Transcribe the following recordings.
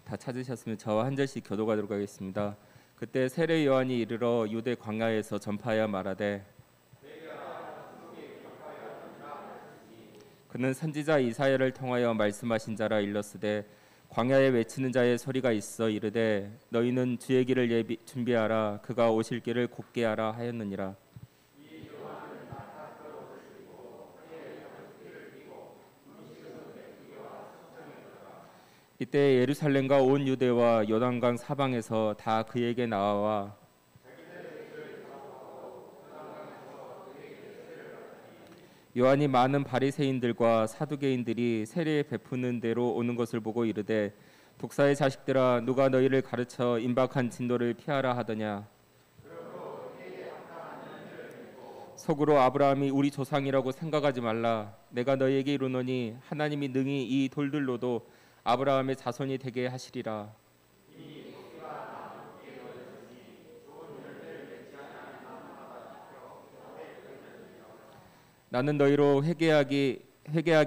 다 찾으셨으면 저와 한 절씩 교독하도록 하겠습니다. 그때 세례 요한이 이르러 유대 광야에서 전파하여 말하되 그는 선지자 이사야를 통하여 말씀하신 자라 일렀으되 광야에 외치는 자의 소리가 있어 이르되 너희는 주의 길을 준비하라 그가 오실 길을 곧게 하라 하였느니라. 이때 예루살렘과 온 유대와 요단강 사방에서 다 그에게 나와 요한이 많은 바리새인들과 사두개인들이 세례 베푸는 대로 오는 것을 보고 이르되 독사의 자식들아 누가 너희를 가르쳐 임박한 진노를 피하라 하더냐. 속으로 아브라함이 우리 조상이라고 생각하지 말라. 내가 너희에게 이르노니 하나님이 능히 이 돌들로도 아브라함의 자손이 되게 하시리라. 나는 너희로 회개하게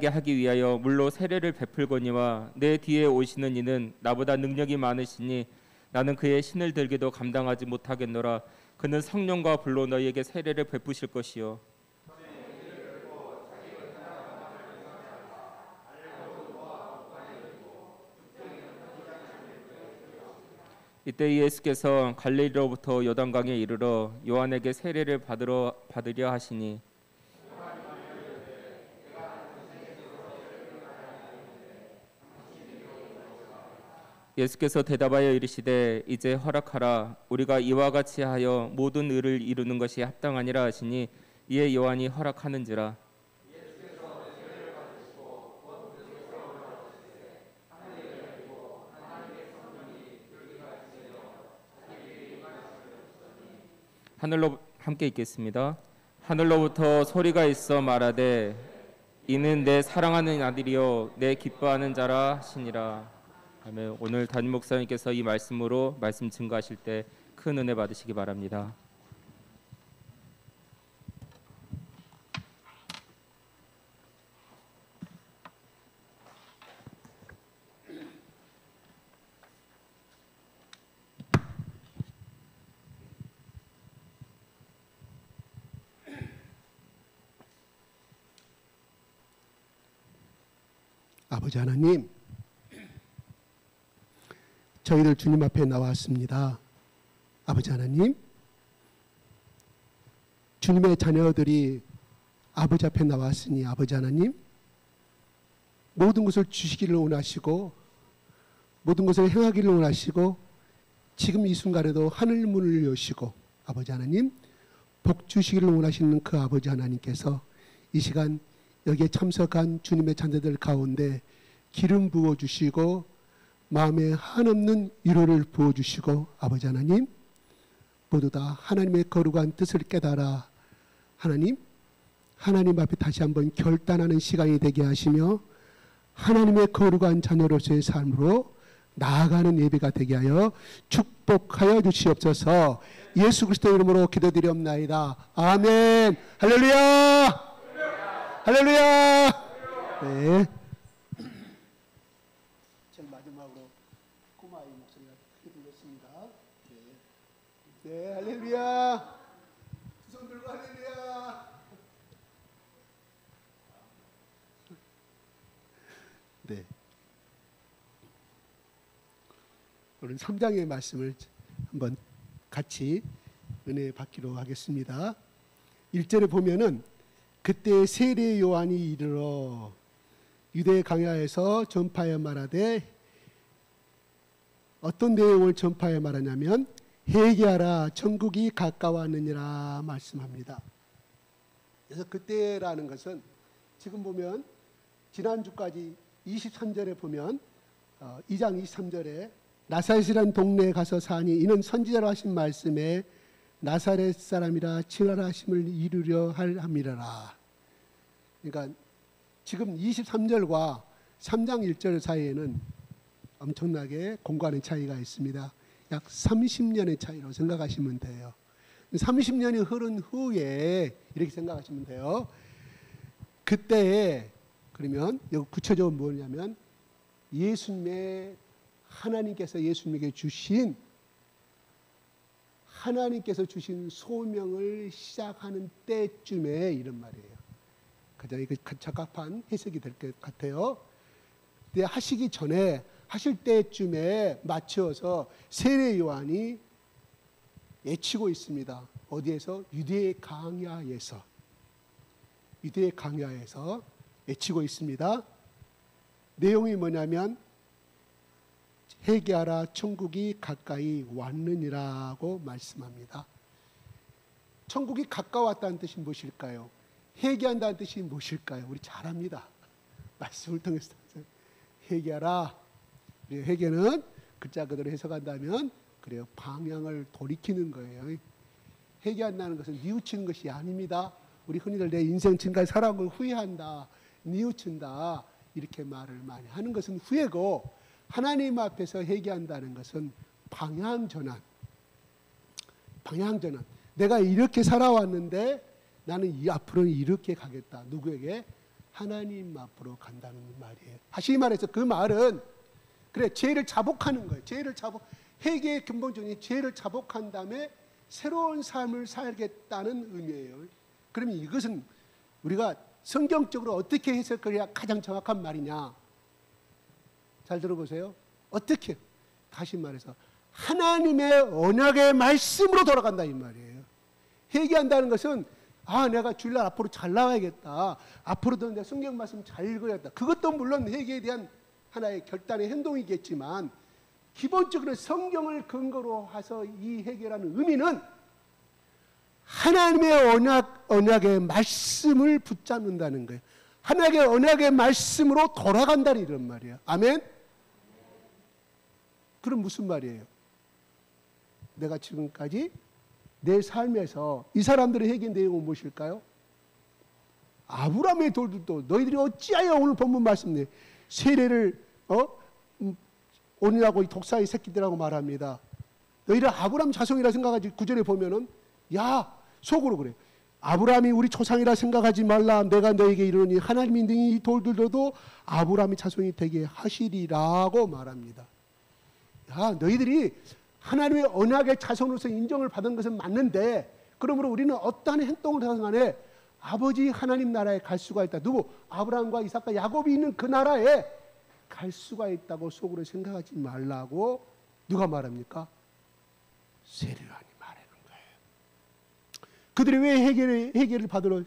하기 위하여 물로 세례를 베풀거니와 내 뒤에 오시는 이는 나보다 능력이 많으시니 나는 그의 신을 들기도 감당하지 못하겠노라. 그는 성령과 불로 너희에게 세례를 베푸실 것이요 이때 예수께서 갈릴리로부터 요단강에 이르러 요한에게 세례를 받으려 하시니 예수께서 대답하여 이르시되 이제 허락하라. 우리가 이와 같이 하여 모든 의를 이루는 것이 합당하니라 하시니 이에 요한이 허락하는지라. 하늘로 함께 읽겠습니다. 하늘로부터 소리가 있어 말하되 이는 내 사랑하는 아들이요 내 기뻐하는 자라 하시니라. 아멘. 오늘 담임 목사님께서 이 말씀으로 말씀 증거하실 때 큰 은혜 받으시기 바랍니다. 아버지 하나님, 저희들 주님 앞에 나왔습니다. 아버지 하나님, 주님의 자녀들이 아버지 앞에 나왔으니 아버지 하나님, 모든 것을 주시기를 원하시고 모든 것을 행하기를 원하시고 지금 이 순간에도 하늘 문을 여시고 아버지 하나님 복 주시기를 원하시는 그 아버지 하나님께서 이 시간 여기에 참석한 주님의 자녀들 가운데 기름 부어주시고 마음에 한없는 위로를 부어주시고 아버지 하나님 모두 다 하나님의 거룩한 뜻을 깨달아 하나님 앞에 다시 한번 결단하는 시간이 되게 하시며 하나님의 거룩한 자녀로서의 삶으로 나아가는 예배가 되게 하여 축복하여 주시옵소서. 예수 그리스도의 이름으로 기도드리옵나이다. 아멘. 할렐루야. 할렐루야. 네. 제일 마지막으로 꼬마아이 목소리가 크게 들렸습니다. 네. 네, 할렐루야. 두 손 들고 할렐루야. 네. 오늘 3장의 말씀을 한번 같이 은혜 받기로 하겠습니다. 1절에 보면은 그때 세례 요한이 이르러 유대 광야에서 전파하여 말하되 어떤 내용을 전파하여 말하냐면 회개하라 천국이 가까웠느니라 말씀합니다. 그래서 그때라는 것은 지금 보면 지난주까지 23절에 보면 2장 23절에 나사렛이라는 동네에 가서 사니 이는 선지자로 하신 말씀에 나사렛 사람이라 칭하라 하심을 이루려 함이라. 그러니까 지금 23절과 3장 1절 사이에는 엄청나게 공간의 차이가 있습니다. 약 30년의 차이로 생각하시면 돼요. 30년이 흐른 후에 이렇게 생각하시면 돼요. 그때에 그러면 여기 구체적으로 뭐냐면 예수님의 하나님께서 주신 소명을 시작하는 때쯤에 이런 말이에요. 가장 적합한 해석이 될 것 같아요. 근데 하시기 전에 하실 때쯤에 맞춰서 세례 요한이 외치고 있습니다. 어디에서? 유대의 광야에서 외치고 있습니다. 내용이 뭐냐면 회개하라 천국이 가까이 왔느니라고 말씀합니다. 천국이 가까웠다는 뜻이 무엇일까요? 회개한다는 뜻이 무엇일까요? 우리 잘 압니다. 말씀을 통해서 회개하라. 회개는 글자 그대로 해석한다면 그래요. 방향을 돌이키는 거예요. 회개한다는 것은 뉘우치는 것이 아닙니다. 우리 흔히들 내 인생 지금까지 살아온 걸 후회한다, 뉘우친다 이렇게 말을 많이 하는 것은 후회고, 하나님 앞에서 회개한다는 것은 방향 전환. 내가 이렇게 살아왔는데 나는 앞으로는 이렇게 가겠다. 누구에게? 하나님 앞으로 간다는 말이에요. 다시 말해서 그 말은 그래, 죄를 자복하는 거예요. 회개의 근본적인 죄를 자복한 다음에 새로운 삶을 살겠다는 의미예요. 그러면 이것은 우리가 성경적으로 어떻게 해석해야 가장 정확한 말이냐? 잘 들어보세요. 어떻게? 다시 말해서 하나님의 언약의 말씀으로 돌아간다 이 말이에요. 회개한다는 것은 내가 주일날 앞으로 잘 나와야겠다. 앞으로도 내가 성경 말씀 잘 읽어야겠다. 그것도 물론 회개에 대한 하나의 결단의 행동이겠지만 기본적으로 성경을 근거로 해서 이 회개라는 의미는 하나님의 언약의 말씀을 붙잡는다는 거예요. 하나님의 언약의 말씀으로 돌아간다는 이런 말이에요. 아멘? 그럼 무슨 말이에요? 내가 지금까지 내 삶에서 이 사람들의 회개 내용은 무엇일까요? 아브라함의 돌들도 너희들이 어찌하여 오늘 본문 말씀에 세례를 온이라고 독사의 새끼들이라고 말합니다. 너희를 아브라함 자손이라 생각하지. 구절에 보면은 속으로 그래. 아브라함이 우리 조상이라 생각하지 말라. 내가 너에게 이르노니 하나님이 능히 이 돌들도 아브라함의 자손이 되게 하시리라고 말합니다. 너희들이 하나님의 언약의 자손으로서 인정을 받은 것은 맞는데, 그러므로 우리는 어떠한 행동을 하든 간에 아버지 하나님 나라에 갈 수가 있다. 누구? 아브라함과 이삭과 야곱이 있는 그 나라에 갈 수가 있다고 속으로 생각하지 말라고 누가 말합니까? 세례요한이 말하는 거예요. 그들이 왜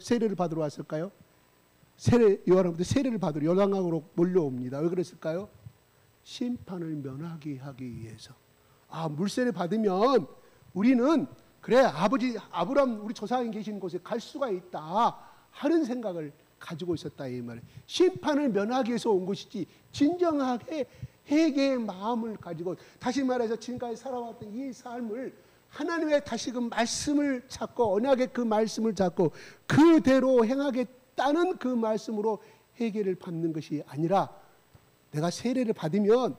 세례를 받으러 왔을까요? 요한으로부터 세례를 받으러 요단강으로 몰려옵니다. 왜 그랬을까요? 심판을 면하게 하기 위해서. 물세례 받으면 우리는 그래, 아브라함 우리 조상이 계신 곳에 갈 수가 있다 하는 생각을 가지고 있었다 이 말이에요. 심판을 면하기 위해서 온 것이지 진정하게 회개의 마음을 가지고, 다시 말해서 지금까지 살아왔던 이 삶을 하나님의 다시금 말씀을 찾고 언약의 그 말씀을 찾고 그대로 행하겠다는 그 말씀으로 회개를 받는 것이 아니라, 내가 세례를 받으면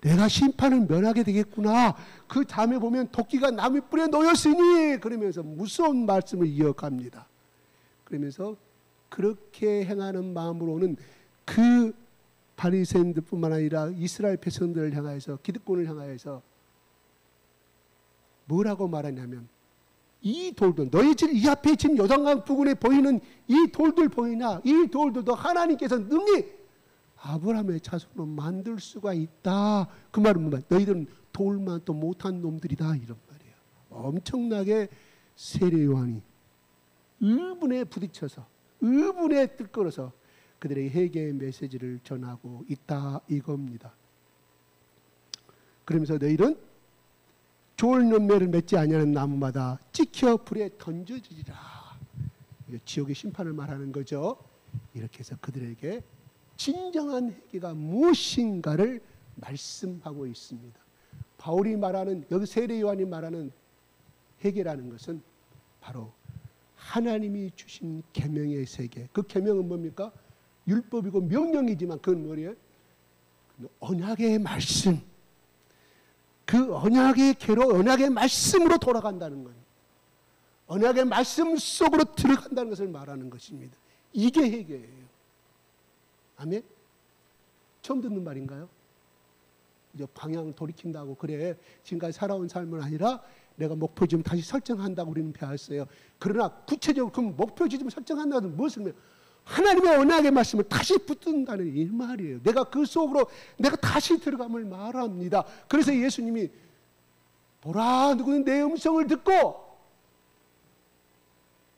내가 심판을 면하게 되겠구나. 그 다음에 보면 도끼가 나무 뿔에 놓였으니, 그러면서 무서운 말씀을 이어갑니다. 그러면서 그렇게 행하는 마음으로는 그 바리새인들뿐만 아니라 이스라엘 백성들을 향하여서, 기득권을 향하여서 뭐라고 말하냐면, 이 돌들, 너희 지금 이 앞에 지금 요단강 부근에 보이는 이 돌들 보이나? 이 돌들도 하나님께서 능히 아브라함의 자손으로 만들 수가 있다. 그 말은 뭐야? 너희들은 돌만 또 못한 놈들이다 이런 말이에요. 엄청나게 세례 요한이 의분에 부딪혀서, 의분에 들끓어서 그들의 회개의 메시지를 전하고 있다 이겁니다. 그러면서 너희는 좋은 열매를 맺지 아니하는 나무마다 찍혀 불에 던져지리라. 지옥의 심판을 말하는 거죠. 이렇게 해서 그들에게 진정한 회개가 무엇인가를 말씀하고 있습니다. 바울이 말하는, 여기 세례 요한이 말하는 회개라는 것은 바로 하나님이 주신 계명의 세계. 그 계명은 뭡니까? 율법이고 명령이지만 그건 뭐예요? 언약의 말씀. 그 언약의 말씀으로 돌아간다는 거예요. 언약의 말씀 속으로 들어간다는 것을 말하는 것입니다. 이게 회개예요. 아멘? 처음 듣는 말인가요? 이제 방향을 돌이킨다고. 그래, 지금까지 살아온 삶은 아니라 내가 목표 지점 다시 설정한다고 우리는 배웠어요. 그러나 구체적으로 그럼 목표 지점 설정한다는 무엇을 의미해요? 하나님의 언약의 말씀을 다시 붙든다는 이 말이에요. 내가 그 속으로 내가 다시 들어감을 말합니다. 그래서 예수님이 보라, 누구는 내 음성을 듣고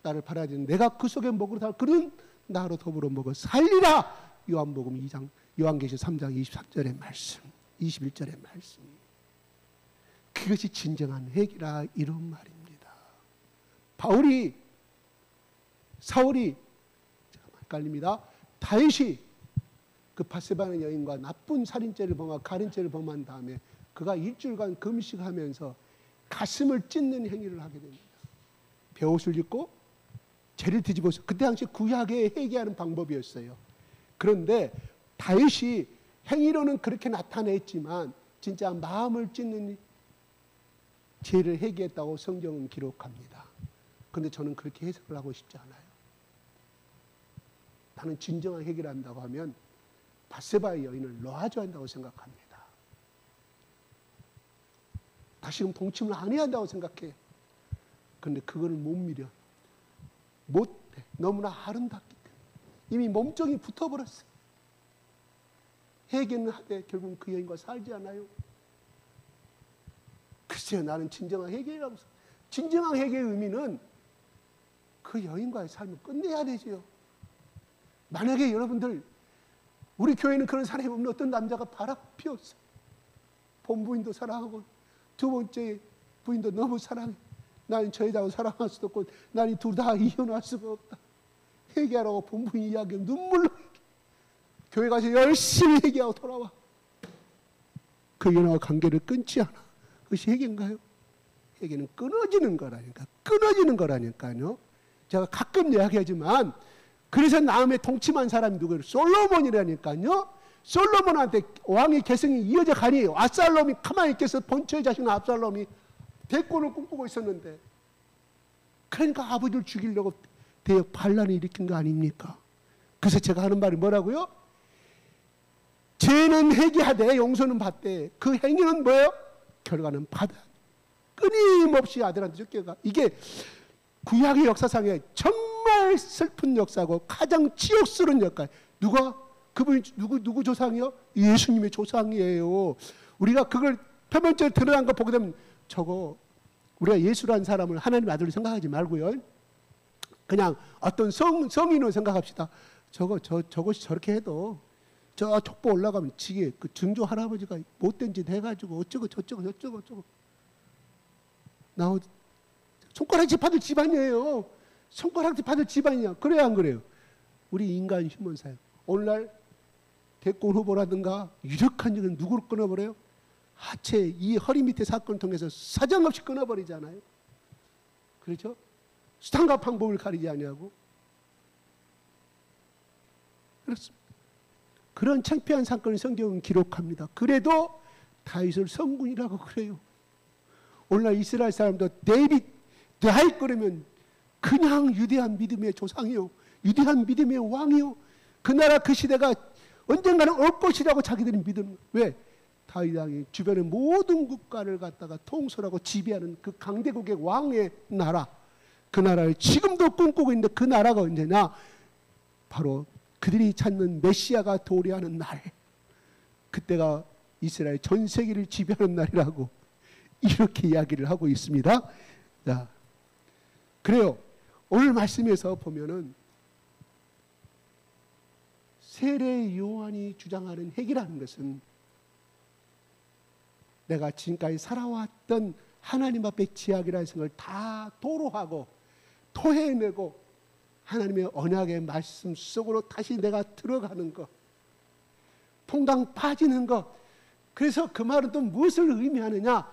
나를 바라지는 내가 그 속에 먹으러 다 그는 나로 더불어 먹어 살리라. 요한복음 2장, 요한계시 3장 23절의 말씀, 21절의 말씀. 그것이 진정한 회개라, 이런 말입니다. 사울이 헷갈립니다. 다윗이 그 바세바의 여인과 나쁜 살인죄를 범하고 가른죄를 범한 다음에 그가 일주일간 금식하면서 가슴을 찢는 행위를 하게 됩니다. 베옷을 입고 죄를 뒤집어서, 그때 당시 구약에 회개하는 방법이었어요. 그런데 다윗이 행위로는 그렇게 나타냈지만 진짜 마음을 찢는 죄를 회개했다고 성경은 기록합니다. 그런데 저는 그렇게 해석을 하고 싶지 않아요. 나는 진정한 회개를 한다고 하면 바세바의 여인을 놓아줘야 한다고 생각합니다. 다시금 동침을 안 해야 한다고 생각해. 그런데 그거를 못 미려. 못해. 너무나 아름답기 때문에. 이미 몸종이 붙어버렸어요. 회개는 하되 결국은 그 여인과 살지 않아요. 글쎄요, 나는 진정한 회개라고. 진정한 회개의 의미는 그 여인과의 삶을 끝내야 되죠. 만약에 여러분들, 우리 교회는 그런 사람이 없는 어떤 남자가 바람피웠어. 본부인도 사랑하고 두 번째 부인도 너무 사랑해. 나는 저 여자하고 사랑할 수도 없고 나는 둘 다 이혼할 수가 없다. 회개하라고 본부인 이야기하면 눈물로 얘기해. 교회 가서 열심히 회개하고 돌아와. 그 여인과 관계를 끊지 않아. 그것이 회개인가요? 회개는 끊어지는 거라니까. 끊어지는 거라니까요. 제가 가끔 이야기하지만, 그래서 나음에 동침한 사람이 누구예요? 솔로몬이라니까요. 솔로몬한테 왕의 계승이 이어져 가니 압살롬이 가만히 있겠어. 본처의 자식은 압살롬이 대권을 꿈꾸고 있었는데, 그러니까 아버지를 죽이려고 대역 반란을 일으킨 거 아닙니까? 그래서 제가 하는 말이 뭐라고요? 죄는 회개하되 용서는 받되 그 행위는 뭐예요? 결과는 받아. 끊임없이 아들한테 쫓겨가. 이게 구약의 역사상에 정말 슬픈 역사고 가장 치욕스러운 역사. 그분이 누구 조상이요? 예수님의 조상이에요. 우리가 그걸 표면적으로 드러난 거 보게 되면 저거 우리가 예수라는 사람을 하나님 아들로 생각하지 말고요. 그냥 어떤 성인으로 생각합시다. 저것이 저렇게 해도 저 족보 올라가면 지게 그 증조 할아버지가 못된 짓 해가지고 어쩌고 저쩌고 손가락질 받을 집안이에요. 손가락질 받을 집안이야. 그래야 안 그래요? 우리 인간 신문사요. 오늘날 대권 후보라든가 유력한 적은 누구를 끊어버려요? 하체, 이 허리 밑에 사건을 통해서 사정없이 끊어버리잖아요. 그렇죠? 수단과 방법을 가리지 아니하고. 그렇습니다. 그런 창피한 사건을 성경은 기록합니다. 그래도 다윗을 성군이라고 그래요. 오늘날 이스라엘 사람도 다윗 그러면 그냥 유대한 믿음의 조상이요, 유대한 믿음의 왕이요, 그 나라 그 시대가 언젠가는 올 것이라고 자기들이 믿는. 왜? 다윗 왕이 주변의 모든 국가를 갖다가 통솔하고 지배하는 그 강대국의 왕의 나라, 그 나라를 지금도 꿈꾸고 있는데 그 나라가 언제냐? 바로 그들이 찾는 메시아가 도래하는 날, 그때가 이스라엘 전 세계를 지배하는 날이라고 이렇게 이야기를 하고 있습니다. 자, 그래요. 오늘 말씀에서 보면은 세례 요한이 주장하는 핵이라는 것은 내가 지금까지 살아왔던 하나님 앞에 지약이라는 생각을 다 도로하고 토해내고 하나님의 언약의 말씀 속으로 다시 내가 들어가는 것, 퐁당 빠지는 것. 그래서 그 말은 또 무엇을 의미하느냐?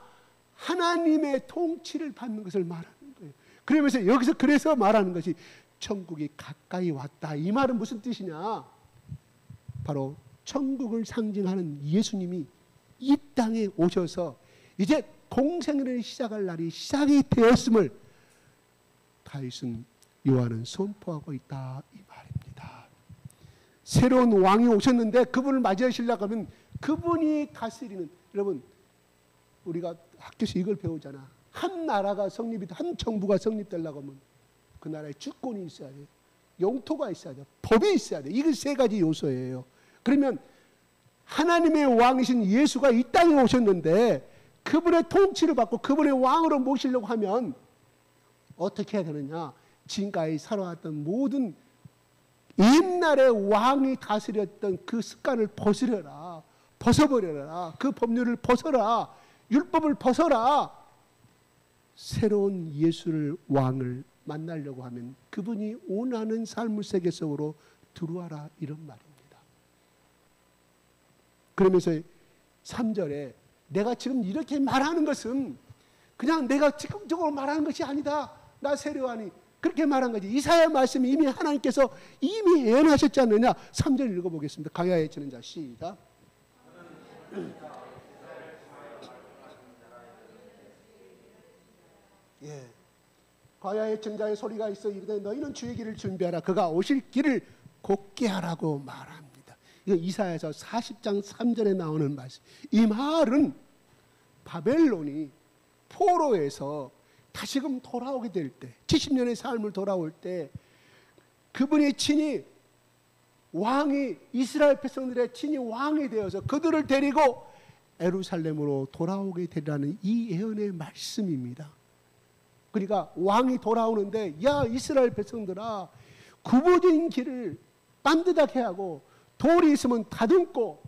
하나님의 통치를 받는 것을 말하는 거예요. 그러면서 여기서 그래서 말하는 것이 천국이 가까이 왔다. 이 말은 무슨 뜻이냐? 바로 천국을 상징하는 예수님이 이 땅에 오셔서 이제 공생애를 시작할 날이 시작이 되었음을 다윗은 요한은 선포하고 있다, 이 말입니다. 새로운 왕이 오셨는데 그분을 맞이하시려고 하면 그분이 다스리는, 여러분 우리가 학교에서 이걸 배우잖아. 한 나라가 성립이, 한 정부가 성립되려고 하면 그 나라에 주권이 있어야 돼, 영토가 있어야 돼, 법이 있어야 돼. 이게 세 가지 요소예요. 그러면 하나님의 왕이신 예수가 이 땅에 오셨는데 그분의 통치를 받고 그분의 왕으로 모시려고 하면 어떻게 해야 되느냐? 지금까지 살아왔던 모든 옛날의 왕이 다스렸던 그 습관을 벗어버려라. 그 법률을 벗어라. 율법을 벗어라. 새로운 예수를 왕을 만나려고 하면 그분이 원하는 삶의 세계 속으로 들어와라, 이런 말입니다. 그러면서 3절에 내가 지금 이렇게 말하는 것은 그냥 내가 즉흥적으로 말하는 것이 아니다. 나 세례요한이 그렇게 말한 거지. 이사야 말씀이 이미 하나님께서 이미 예언하셨지 않느냐. 3절 읽어보겠습니다. 광야에 치는 자, 시작. 예. 광야에 치는 자의 소리가 있어 이르되 너희는 주의 길을 준비하라. 그가 오실 길을 곧게 하라고 말합니다. 이거 이사야서 40장 3절에 나오는 말씀. 이 말은 바벨론이 포로에서 다시금 돌아오게 될 때, 70년의 삶을 돌아올 때 그분이 친히 왕이, 이스라엘 백성들의 친히 왕이 되어서 그들을 데리고 예루살렘으로 돌아오게 되리라는 이 예언의 말씀입니다. 그러니까 왕이 돌아오는데, 야 이스라엘 백성들아, 굽어진 길을 반듯하게 하고 돌이 있으면 다듬고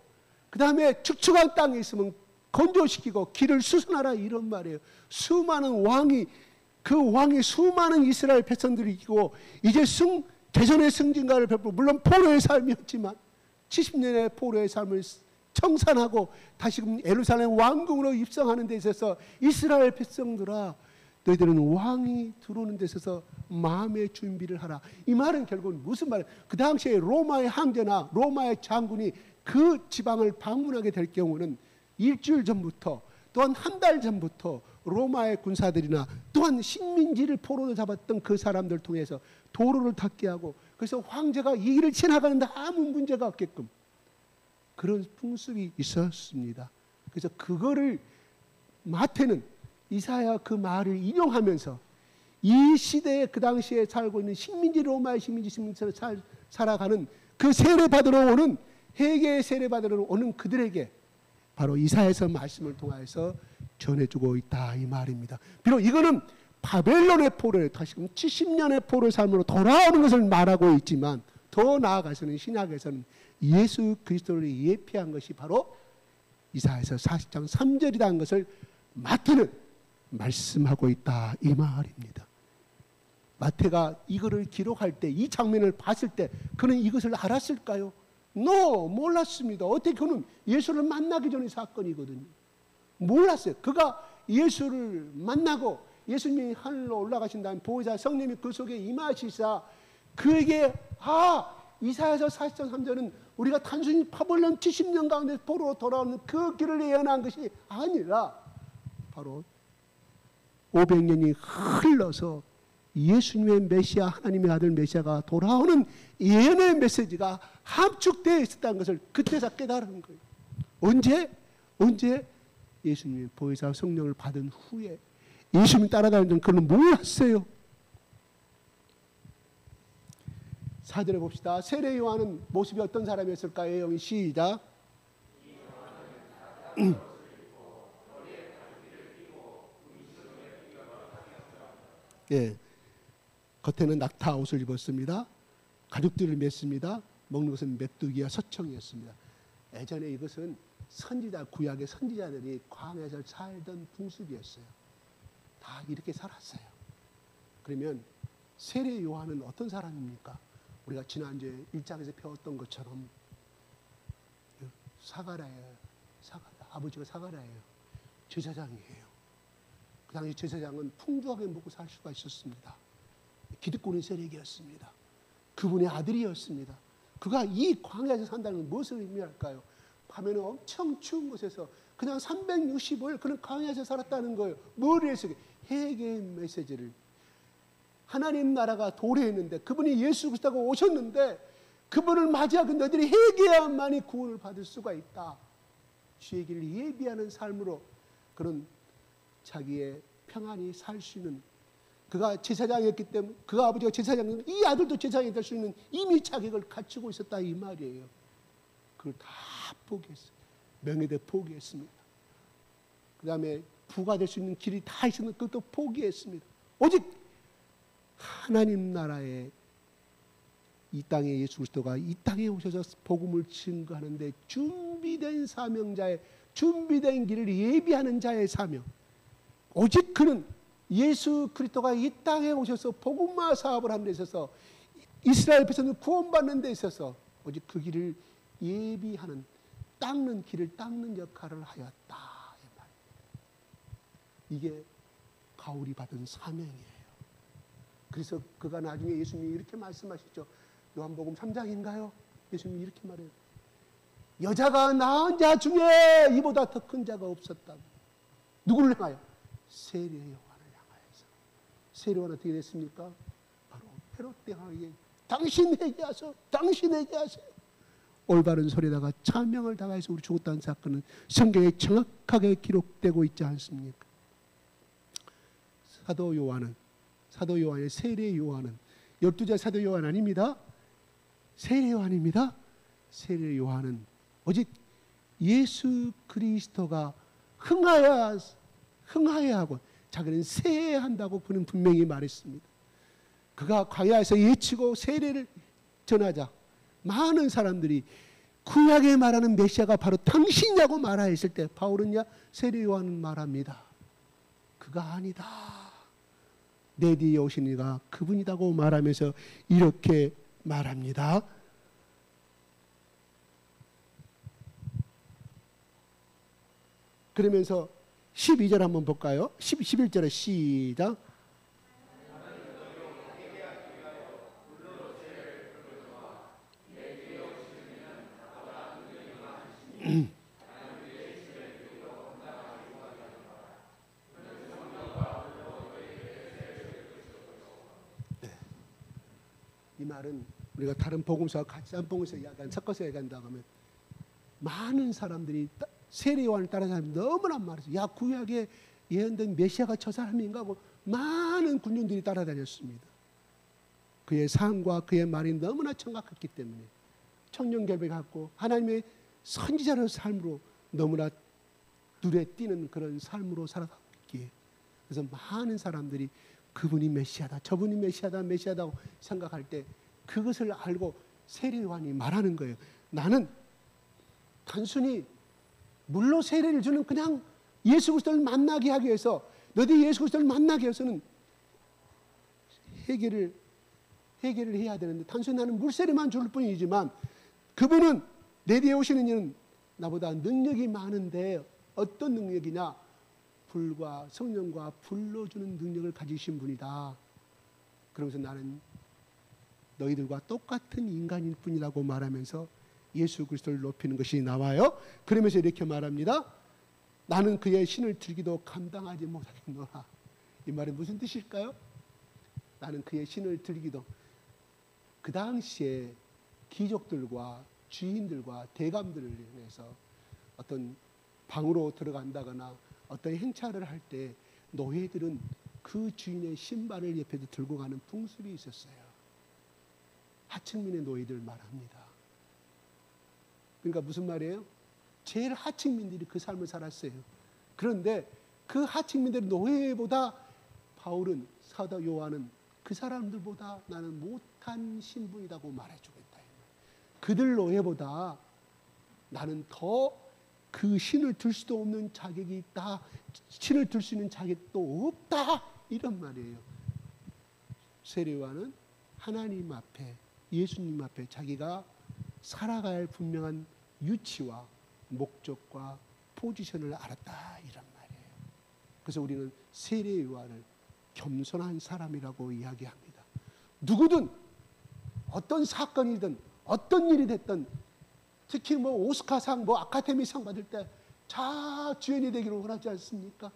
그 다음에 축축한 땅이 있으면 건조시키고 길을 수선하라, 이런 말이에요. 수많은 왕이, 그 왕이 수많은 이스라엘 백성들이 있고 이제 개선의 승진가를 베풀고, 물론 포로의 삶이었지만 70년의 포로의 삶을 청산하고 다시금 예루살렘 왕궁으로 입성하는 데 있어서 이스라엘 백성들아, 너희들은 왕이 들어오는 데 있어서 마음의 준비를 하라. 이 말은 결국은 무슨 말이에요? 그 당시에 로마의 황제나 로마의 장군이 그 지방을 방문하게 될 경우는 일주일 전부터, 또한 한 달 전부터 로마의 군사들이나 또한 식민지를 포로로 잡았던 그 사람들 통해서 도로를 닦게 하고, 그래서 황제가 이 길을 지나가는데 아무 문제가 없게끔 그런 풍습이 있었습니다. 그래서 그거를 마태는 이사야 그 말을 인용하면서 이 시대에 그 당시에 살고 있는 식민지, 로마의 식민지에서 살아가는 그 세례받으러 오는, 회개의 세례받으러 오는 그들에게 바로 이사야서 말씀을 통해서 전해주고 있다, 이 말입니다. 비록 이거는 바벨론의 포로에 다시금 70년의 포로의 삶으로 돌아오는 것을 말하고 있지만, 더 나아가서는 신약에서는 예수 그리스도를 예표한 것이 바로 이사야서 40장 3절이라는 것을 마태는 말씀하고 있다, 이 말입니다. 마태가 이거를 기록할 때, 이 장면을 봤을 때 그는 이것을 알았을까요? 몰랐습니다. 어떻게? 그는 예수를 만나기 전의 사건이거든요. 몰랐어요. 그가 예수를 만나고 예수님이 하늘로 올라가신 다음에 보혜사 성령이 그 속에 임하시사 그에게, 이사야서 40장 3절은 우리가 단순히 바벨론 70년 가운데 포로로 돌아오는 그 길을 예언한 것이 아니라 바로 500년이 흘러서 예수님의 메시아, 하나님의 아들 메시아가 돌아오는 예언의 메시지가 함축되어 있었다는 것을 그때서 깨달은 거예요. 언제? 예수님의 보혜사 성령을 받은 후에. 예수님 따라다니는 그는 몰랐어요. 4절에 봅시다. 세례 요한은 모습이 어떤 사람이었을까요? 영이 시작. 예, 겉에는 낙타 옷을 입었습니다. 가죽들을 맸습니다. 먹는 것은 메뚜기와 서청이었습니다. 예전에 이것은 선지자, 구약의 선지자들이 광야에서 살던 풍습이었어요. 다 이렇게 살았어요. 그러면 세례 요한은 어떤 사람입니까? 우리가 지난주에 1장에서 배웠던 것처럼 사가랴예요. 아버지가 사가랴예요. 제사장이에요. 그 당시 제사장은 풍부하게 먹고 살 수가 있었습니다. 기득권의 세력이었습니다. 그분의 아들이었습니다. 그가 이 광야에서 산다는 건 무엇을 의미할까요? 밤에는 엄청 추운 곳에서 그냥 365일 그는 광야에서 살았다는 거예요. 뭐를 해서? 회개의 메시지를. 하나님 나라가 도래했는데, 그분이 예수 그리스도가 오셨는데 그분을 맞이하고 너희들이 회개해야만이 구원을 받을 수가 있다. 주의 길을 예비하는 삶으로 그런 자기의 평안히 살 수 있는, 그가 제사장이었기 때문에, 그가 아버지가 제사장이었는데 이 아들도 제사장이 될 수 있는 이미 자격을 갖추고 있었다 이 말이에요. 그걸 다 포기했어요. 명예대 포기했습니다. 그 다음에 부가 될 수 있는 길이 다 있었는데 그것도 포기했습니다. 오직 하나님 나라에, 이 땅에 예수 그리스도가 이 땅에 오셔서 복음을 증거하는데 준비된 사명자의, 준비된 길을 예비하는 자의 사명, 오직 그는 예수 그리스도가 이 땅에 오셔서 복음화 사업을 하는 데 있어서, 이스라엘 백성을 구원받는 데 있어서 오직 그 길을 예비하는, 닦는 길을 닦는 역할을 하였다. 이게 바울이 받은 사명이에요. 그래서 그가 나중에 예수님이 이렇게 말씀하시죠. 요한복음 3장인가요? 예수님이 이렇게 말해요. 여자가 낳은 자 중에 이보다 더 큰 자가 없었다고. 누구를 향하여? 세례 요한을 향하여서. 세례 요한은 어떻게 됐습니까? 바로 헤롯 대왕에게 당신에게 하소, 당신에게 하세요. 올바른 소리다가 차명을 당해서 우리 죽었다는 사건은 성경에 정확하게 기록되고 있지 않습니까? 사도 요한의 세례 요한은 12자 사도 요한 아닙니다. 세례 요한입니다. 세례 요한은 오직 예수 그리스도가 흥하여야 하고 자기는 세례한다고 그는 분명히 말했습니다. 그가 광야에서 예치고 세례를 전하자 많은 사람들이 구약에 말하는 메시아가 바로 당신이라고 말하였을 때 바울은요, 세례 요한은 말합니다. 그가 아니다. 내 뒤에 오신 이가 그분이라고 말하면서 이렇게 말합니다. 그러면서 12절 한번 볼까요? 11절에 시작. 이 말은 우리가 다른 복음서와 같이 한 복음서 이야기한, 섞어서 이야기한다고 하면 많은 사람들이 세례 요한을 따르는 사람이 너무나 많았어요. 야, 구약에 예언된 메시아가 저 사람인가 하고 많은 군중들이 따라다녔습니다. 그의 삶과 그의 말이 너무나 정확했기 때문에 청년결백하고 하나님의 선지자의 삶으로 너무나 눈에 띄는 그런 삶으로 살아갔기에, 그래서 많은 사람들이 그분이 메시아다, 저분이 메시아다고 생각할 때 그것을 알고 세례 요한이 말하는 거예요. 나는 단순히 물로 세례를 주는 그냥 예수 그리스도를 만나게 하기 위해서, 너희들이 예수 그리스도를 만나게 위해서는 해결을 해야 되는데 단순히 나는 물세례만 줄 뿐이지만 그분은 내 뒤에 오시는 이는 나보다 능력이 많은데 어떤 능력이냐? 불과 성령과 불로 주는 능력을 가지신 분이다. 그러면서 나는 너희들과 똑같은 인간일 뿐이라고 말하면서 예수 그리스도를 높이는 것이 나와요. 그러면서 이렇게 말합니다. 나는 그의 신을 들기도 감당하지 못하겠노라. 이 말이 무슨 뜻일까요? 나는 그의 신을 들기도, 그 당시에 귀족들과 주인들과 대감들을 위해서 어떤 방으로 들어간다거나 어떤 행차를 할 때 노예들은 그 주인의 신발을 옆에도 들고 가는 풍습이 있었어요. 하층민의 노예들 말합니다. 그러니까 무슨 말이에요? 제일 하층민들이 그 삶을 살았어요. 그런데 그 하층민들의 노예보다 바울은, 사도 요한은 그 사람들보다 나는 못한 신분이라고 말해주겠다. 그들 노예보다 나는 더 그 신을 들 수도 없는 자격이 있다. 신을 들 수 있는 자격도 없다. 이런 말이에요. 세례 요한은 하나님 앞에, 예수님 앞에 자기가 살아가야 할 분명한 위치와 목적과 포지션을 알았다. 이런 말이에요. 그래서 우리는 세례 요한을 겸손한 사람이라고 이야기합니다. 누구든 어떤 사건이든 어떤 일이 됐든, 특히 오스카상, 아카데미상 받을 때 자 주연이 되기를 원하지 않습니까?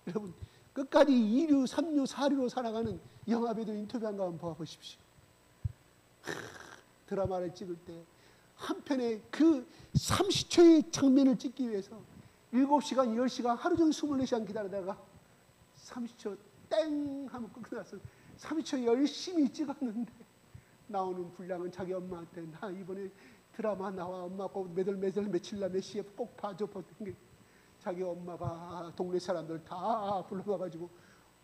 여러분, 끝까지 2류, 3류, 4류로 살아가는 영화배우 인터뷰한 거 한번 봐보십시오. 드라마를 찍을 때 한편에 그 30초의 장면을 찍기 위해서 7시간, 10시간 하루 종일 24시간 기다리다가 30초 땡 하면 끝나서 30초 열심히 찍었는데 나오는 분량은 자기 엄마한테 나 이번에 드라마 나와 엄마 꼭 며칠 몇 시에 꼭 봐줘 보던 게 자기 엄마가 동네 사람들 다 불러가지고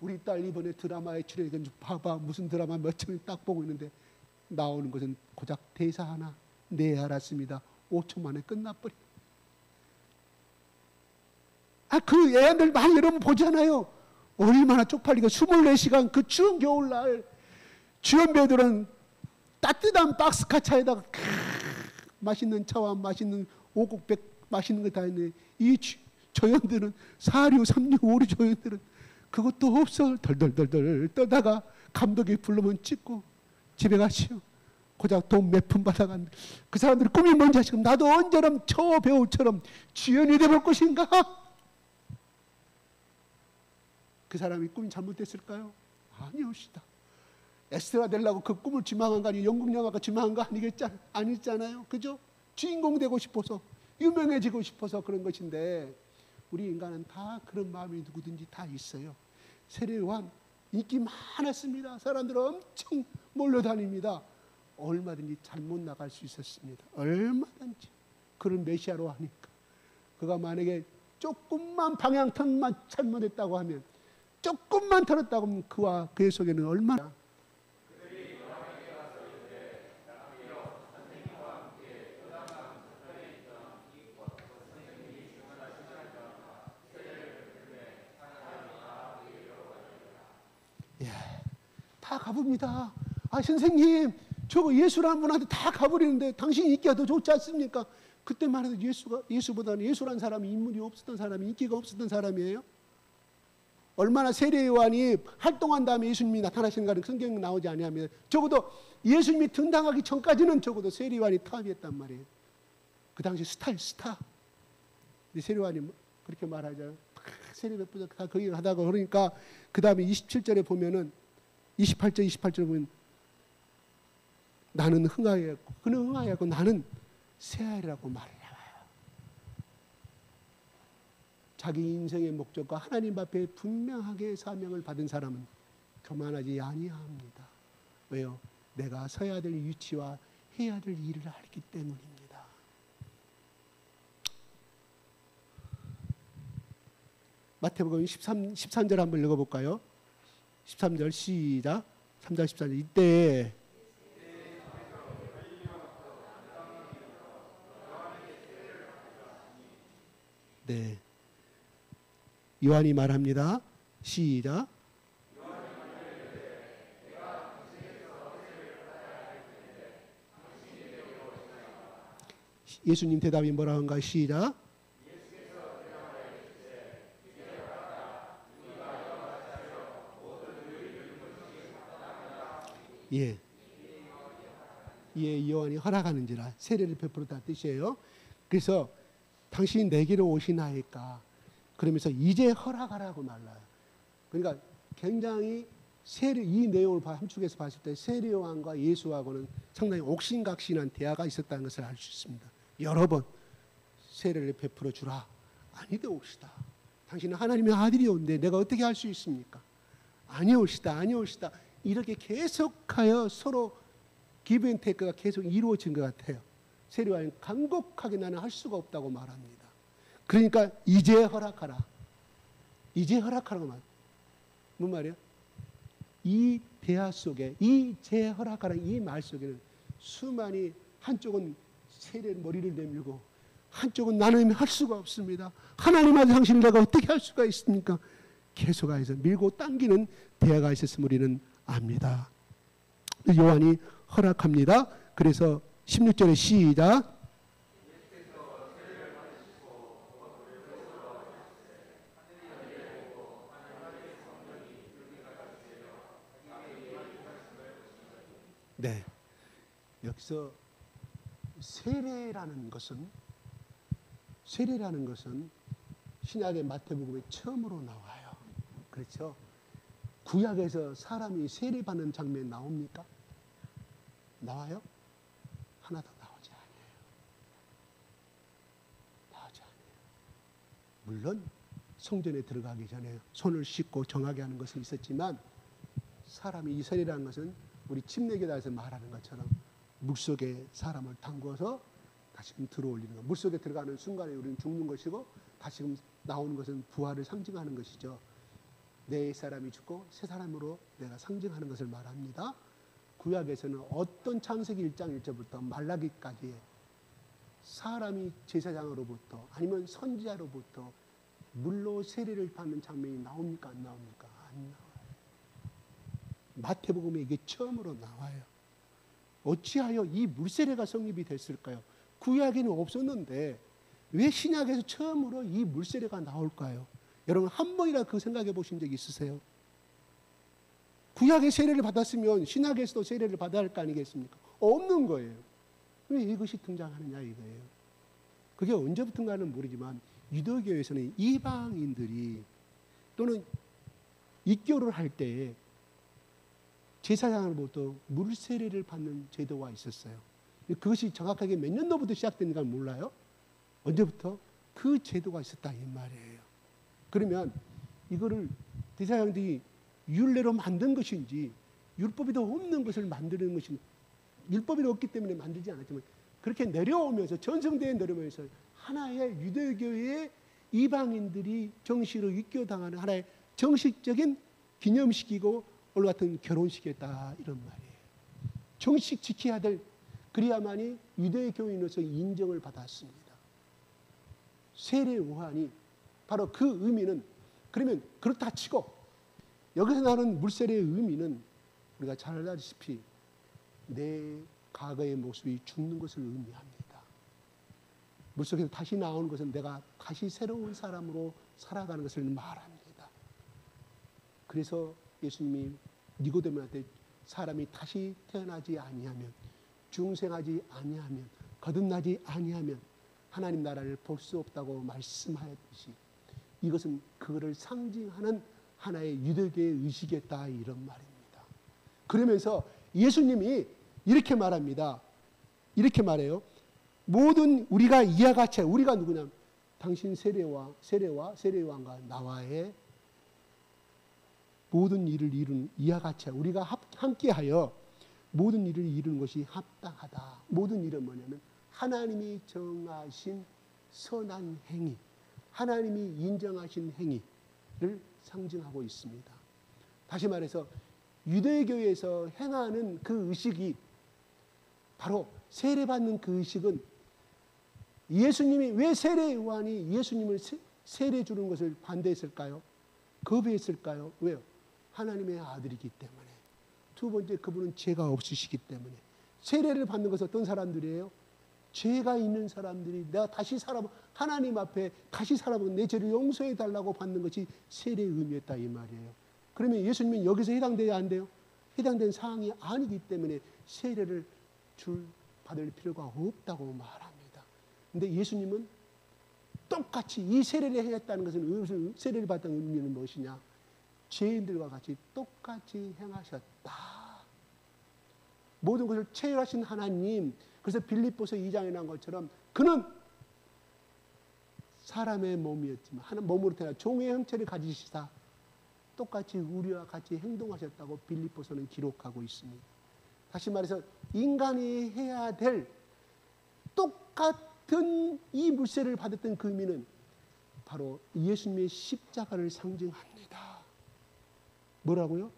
우리 딸 이번에 드라마에 출연해 봐봐 무슨 드라마 몇 점을 딱 보고 있는데 나오는 것은 고작 대사 하나 네 알았습니다 5초 만에 끝나버려. 그 애들 많이 여러분 보잖아요. 얼마나 쪽팔리고 24시간 그 추운 겨울날 주연 배우들은 따뜻한 박스카차에다가 맛있는 차와 맛있는 오곡백 맛있는 거 다 했네. 이 조연들은 4류, 3류, 5류 조연들은 그것도 없어. 덜덜덜덜 떠다가 감독이 부르면 찍고 집에 가시오. 고작 돈 몇 푼 받아간 그 사람들의 꿈이 뭔지 아시고 나도 언제럼 저 배우처럼 주연이 돼볼 것인가? 그 사람이 꿈이 잘못됐을까요? 아니옵시다. 에스트라 되려고 그 꿈을 지망한 거 아니에요? 영국 영화가 지망한 거 아니잖아요. 그죠? 주인공 되고 싶어서 유명해지고 싶어서 그런 것인데 우리 인간은 다 그런 마음이 누구든지 다 있어요. 세례요한 인기 많았습니다. 사람들 엄청 몰려다닙니다. 얼마든지 잘못 나갈 수 있었습니다. 얼마든지. 그런 메시아로 하니까. 그가 만약에 조금만 방향턴만 잘못했다고 하면 조금만 틀었다고 하면 그와 그의 속에는 얼마나 다 가봅니다. 선생님 저거 예수라는 분한테 다 가버리는데 당신 인기가 더 좋지 않습니까? 그때만 해도 예수보다는 예수라는 사람이 인물이 없었던 사람이 인기가 없었던 사람이에요. 얼마나 세례요한이 활동한 다음에 예수님이 나타나시는가는 성경에 나오지 아니하면 적어도 예수님이 등장하기 전까지는 적어도 세례요한이 탑이었단 말이에요. 그 당시 스타일 스타. 세례요한이 그렇게 말하잖아요. 세례 몇 분 다 거기 가다가 그러니까 그 다음에 27절에 보면은 28절에 보면 나는 흥하였고 그는 흥하였고 나는 새하리라고 말을 해요. 자기 인생의 목적과 하나님 앞에 분명하게 사명을 받은 사람은 교만하지 아니합니다. 왜요? 내가 서야 될 위치와 해야 될 일을 알기 때문입니다. 마태복음 13절 한번 읽어볼까요? 13절 시작. 3절 14절 이때 네 요한이 말합니다. 시작. 예수님 대답이 뭐라고 한가? 시작. 예. 예, 요한이 허락하는지라 세례를 베풀었다 뜻이에요. 그래서 당신이 내게로 오시나이까 그러면서 이제 허락하라고 말라요. 그러니까 굉장히 이 내용을 함축해서 봤을 때 세례요한과 예수하고는 상당히 옥신각신한 대화가 있었다는 것을 알 수 있습니다. 여러 번 세례를 베풀어 주라. 아니되옵시다. 당신은 하나님의 아들이온데 내가 어떻게 할 수 있습니까? 아니옵시다. 이렇게 계속하여 서로 기브 앤 테이크가 계속 이루어진 것 같아요. 세례요한은 간곡하게 나는 할 수가 없다고 말합니다. 그러니까 이제 허락하라. 이제 허락하라고 말. 뭔 말이에요? 이 대화 속에 이제 허락하라 이 말 속에는 수많이 한쪽은 세례 머리를 내밀고 한쪽은 나는 할 수가 없습니다. 하나님한테 당신을 내가 어떻게 할 수가 있습니까? 계속해서 밀고 당기는 대화가 있었음을 우리는 압니다. 요한이 허락합니다. 그래서 16절에 시작. 네. 여기서 세례라는 것은 신약의 마태복음에 처음으로 나와요. 그렇죠? 구약에서 사람이 세례받는 장면 나옵니까? 나와요? 하나도 나오지 않아요. 물론 성전에 들어가기 전에 손을 씻고 정하게 하는 것은 있었지만 사람이 이 세례라는 것은 우리 침례교단에서 말하는 것처럼 물속에 사람을 담궈서 다시금 들어올리는 것. 물속에 들어가는 순간에 우리는 죽는 것이고 다시금 나오는 것은 부활을 상징하는 것이죠. 내 사람이 죽고 새 사람으로 내가 상징하는 것을 말합니다. 구약에서는 어떤 창세기 1장 1절부터 말라기까지 사람이 제사장으로부터 아니면 선지자로부터 물로 세례를 받는 장면이 나옵니까? 안 나옵니까? 안 나와요. 마태복음에 이게 처음으로 나와요. 어찌하여 이 물세례가 성립이 됐을까요? 구약에는 없었는데 왜 신약에서 처음으로 이 물세례가 나올까요? 여러분 한 번이라 그 생각해 보신 적 있으세요? 구약의 세례를 받았으면 신약에서도 세례를 받아야 할 거 아니겠습니까? 없는 거예요. 왜 이것이 등장하느냐 이거예요. 그게 언제부턴가는 모르지만 유대교에서는 이방인들이 또는 입교를 할 때 제사장으로부터 물세례를 받는 제도가 있었어요. 그것이 정확하게 몇 년도부터 시작됐는가 몰라요. 언제부터? 그 제도가 있었다 이 말이에요. 그러면 이거를 제사장들이 율례로 만든 것인지 율법에도 없는 것을 만드는 것인지 율법이 없기 때문에 만들지 않았지만 그렇게 내려오면서 전성대에 내려오면서 하나의 유대교의 이방인들이 정식으로 입교당하는 하나의 정식적인 기념식이고 오늘 같은 결혼식이었다 이런 말이에요. 정식 지켜야 될 그래야만이 유대교인으로서 인정을 받았습니다. 세례 요한이 바로 그 의미는 그러면 그렇다 치고 여기서 나오는 물세례의 의미는 우리가 잘 알다시피 내 과거의 모습이 죽는 것을 의미합니다. 물속에서 다시 나오는 것은 내가 다시 새로운 사람으로 살아가는 것을 말합니다. 그래서 예수님이 니고데모한테 사람이 다시 태어나지 아니하면 중생하지 아니하면 거듭나지 아니하면 하나님 나라를 볼 수 없다고 말씀하였듯이 이것은 그거를 상징하는 하나의 유대교의 의식이었다 이런 말입니다. 그러면서 예수님이 이렇게 말합니다. 이렇게 말해요. 모든 우리가 이와 같이 우리가 누구냐? 당신 세례와 세례요한과 나와의 모든 일을 이룬 이와 같이 우리가 함께하여 모든 일을 이루는 것이 합당하다. 모든 일은 뭐냐면 하나님이 정하신 선한 행위, 하나님이 인정하신 행위를 상징하고 있습니다. 다시 말해서 유대교에서 행하는 그 의식이 바로 세례받는 그 의식은 예수님이 왜 세례 요한이 예수님을 세례 주는 것을 반대했을까요? 거부했을까요? 왜요? 하나님의 아들이기 때문에. 두 번째 그분은 죄가 없으시기 때문에. 세례를 받는 것은 어떤 사람들이에요? 죄가 있는 사람들이 내가 다시 하나님 앞에 다시 살아보고 내 죄를 용서해 달라고 받는 것이 세례의 의미였다 이 말이에요. 그러면 예수님은 여기서 해당돼야 안 돼요? 해당된 사항이 아니기 때문에 세례를 받을 필요가 없다고 말합니다. 근데 예수님은 똑같이 이 세례를 행했다는 것은 세례를 받았다는 의미는 무엇이냐? 죄인들과 같이 똑같이 행하셨다. 모든 것을 체결하신 하나님. 그래서 빌립보서 2장에 나온 것처럼 그는 사람의 몸이었지만 하나님 몸으로 태어나 종의 형체를 가지시다. 똑같이 우리와 같이 행동하셨다고 빌립보서는 기록하고 있습니다. 다시 말해서 인간이 해야 될 똑같은 이 물세례를 받았던 그 의미는 바로 예수님의 십자가를 상징합니다. 뭐라고요?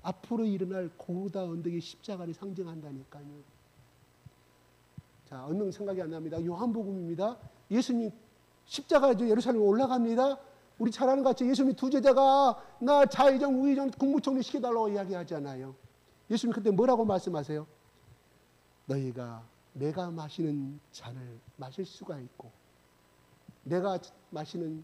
앞으로 일어날 고다 언덕의 십자가를 상징한다니까요. 자, 얼른 생각이 안 납니다. 요한복음입니다. 예수님 십자가 예루살렘에 올라갑니다. 우리 잘 아는 것 같이 예수님 두 제자가 나 좌의정 우의정 국무총리 시켜달라고 이야기하잖아요. 예수님 그때 뭐라고 말씀하세요? 너희가 내가 마시는 잔을 마실 수가 있고 내가 지는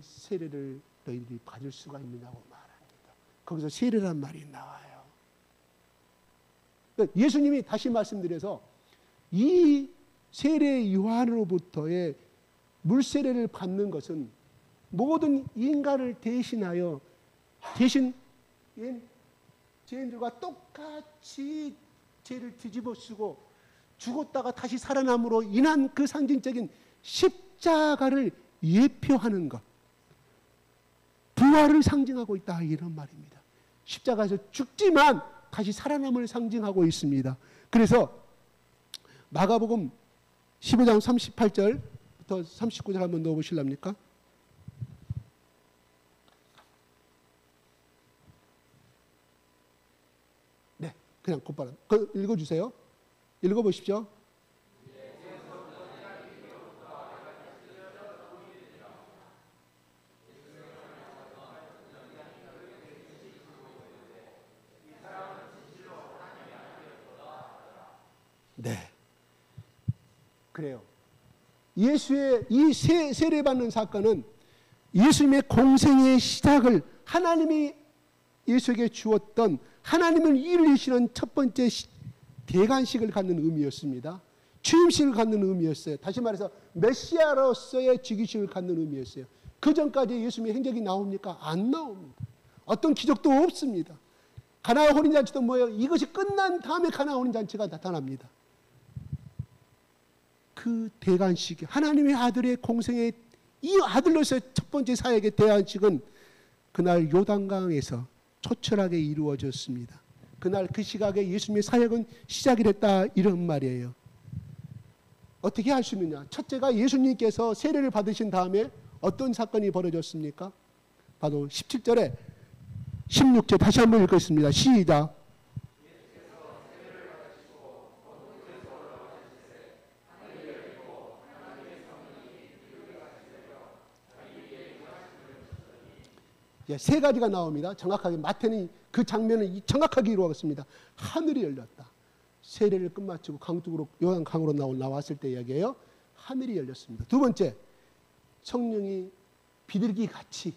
세례를 너희들이 받을 수가 있느냐고 말합니다. 거기서 세례란 말이 나와요. 예수님이 다시 말씀드려서 이 세례 요한으로부터의 물세례를 받는 것은 모든 인간을 대신하여 죄인들과 똑같이 죄를 뒤집어 쓰고 죽었다가 다시 살아남으로 인한 그 상징적인 십자가를 예표하는 것, 부활을 상징하고 있다 이런 말입니다. 십자가에서 죽지만 다시 살아남을 상징하고 있습니다. 그래서 마가복음 15장 38절부터 39절 한번 넣어보실랍니까? 네, 그냥 곧바로 읽어주세요. 읽어보십시오. 네. 그래요. 예수의 이 세례받는 사건은 예수님의 공생의 시작을 하나님이 예수에게 주었던 하나님을 이루시는 첫 번째 대관식을 갖는 의미였습니다. 취임식을 갖는 의미였어요. 다시 말해서 메시아로서의 즉위식을 갖는 의미였어요. 그 전까지 예수님의 행적이 나옵니까? 안 나옵니다. 어떤 기적도 없습니다. 가나의 혼인잔치도 뭐예요? 이것이 끝난 다음에 가나의 혼인잔치가 나타납니다. 그 대관식, 하나님의 아들의 공생의 이 아들로서의 첫 번째 사역의 대관식은 그날 요단강에서 초철하게 이루어졌습니다. 그날 그 시각에 예수님의 사역은 시작이 됐다 이런 말이에요. 어떻게 할 수 있느냐? 첫째가 예수님께서 세례를 받으신 다음에 어떤 사건이 벌어졌습니까? 바로 17절에 16절 다시 한번 읽겠습니다. 시작. 세 가지가 나옵니다. 정확하게 마태는 그 장면을 정확하게 이루었습니다. 하늘이 열렸다. 세례를 끝마치고 강둑으로 요한강으로 나왔을 때 이야기예요. 하늘이 열렸습니다. 두 번째, 성령이 비둘기같이,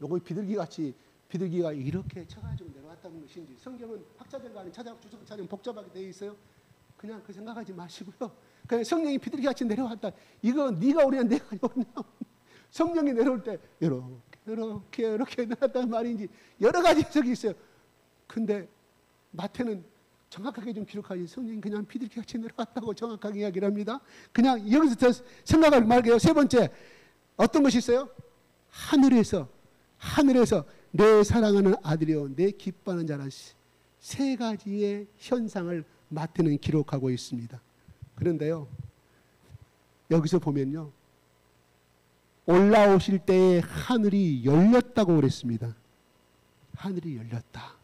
요거 비둘기같이 비둘기가 이렇게 쳐가지고 내려왔다는 것인지 성경은 학자들 간에 주석 찾으면 복잡하게 되어 있어요. 그냥 그 생각하지 마시고요. 그냥 성령이 비둘기같이 내려왔다. 이거 네가 오냐 내가 오냐. 성령이 내려올 때 이렇게 내려왔다는 말인지 여러 가지 해석이 있어요. 근데 마태는 정확하게 좀 기록하지 성령이 그냥 비둘기같이 내려왔다고 정확하게 이야기를 합니다. 그냥 여기서 더 생각을 말게요. 세 번째, 어떤 것이 있어요? 하늘에서 내 사랑하는 아들이여 내 기뻐하는 자라 세 가지의 현상을 마태는 기록하고 있습니다. 그런데요, 여기서 보면요, 올라오실 때에 하늘이 열렸다고 그랬습니다. 하늘이 열렸다.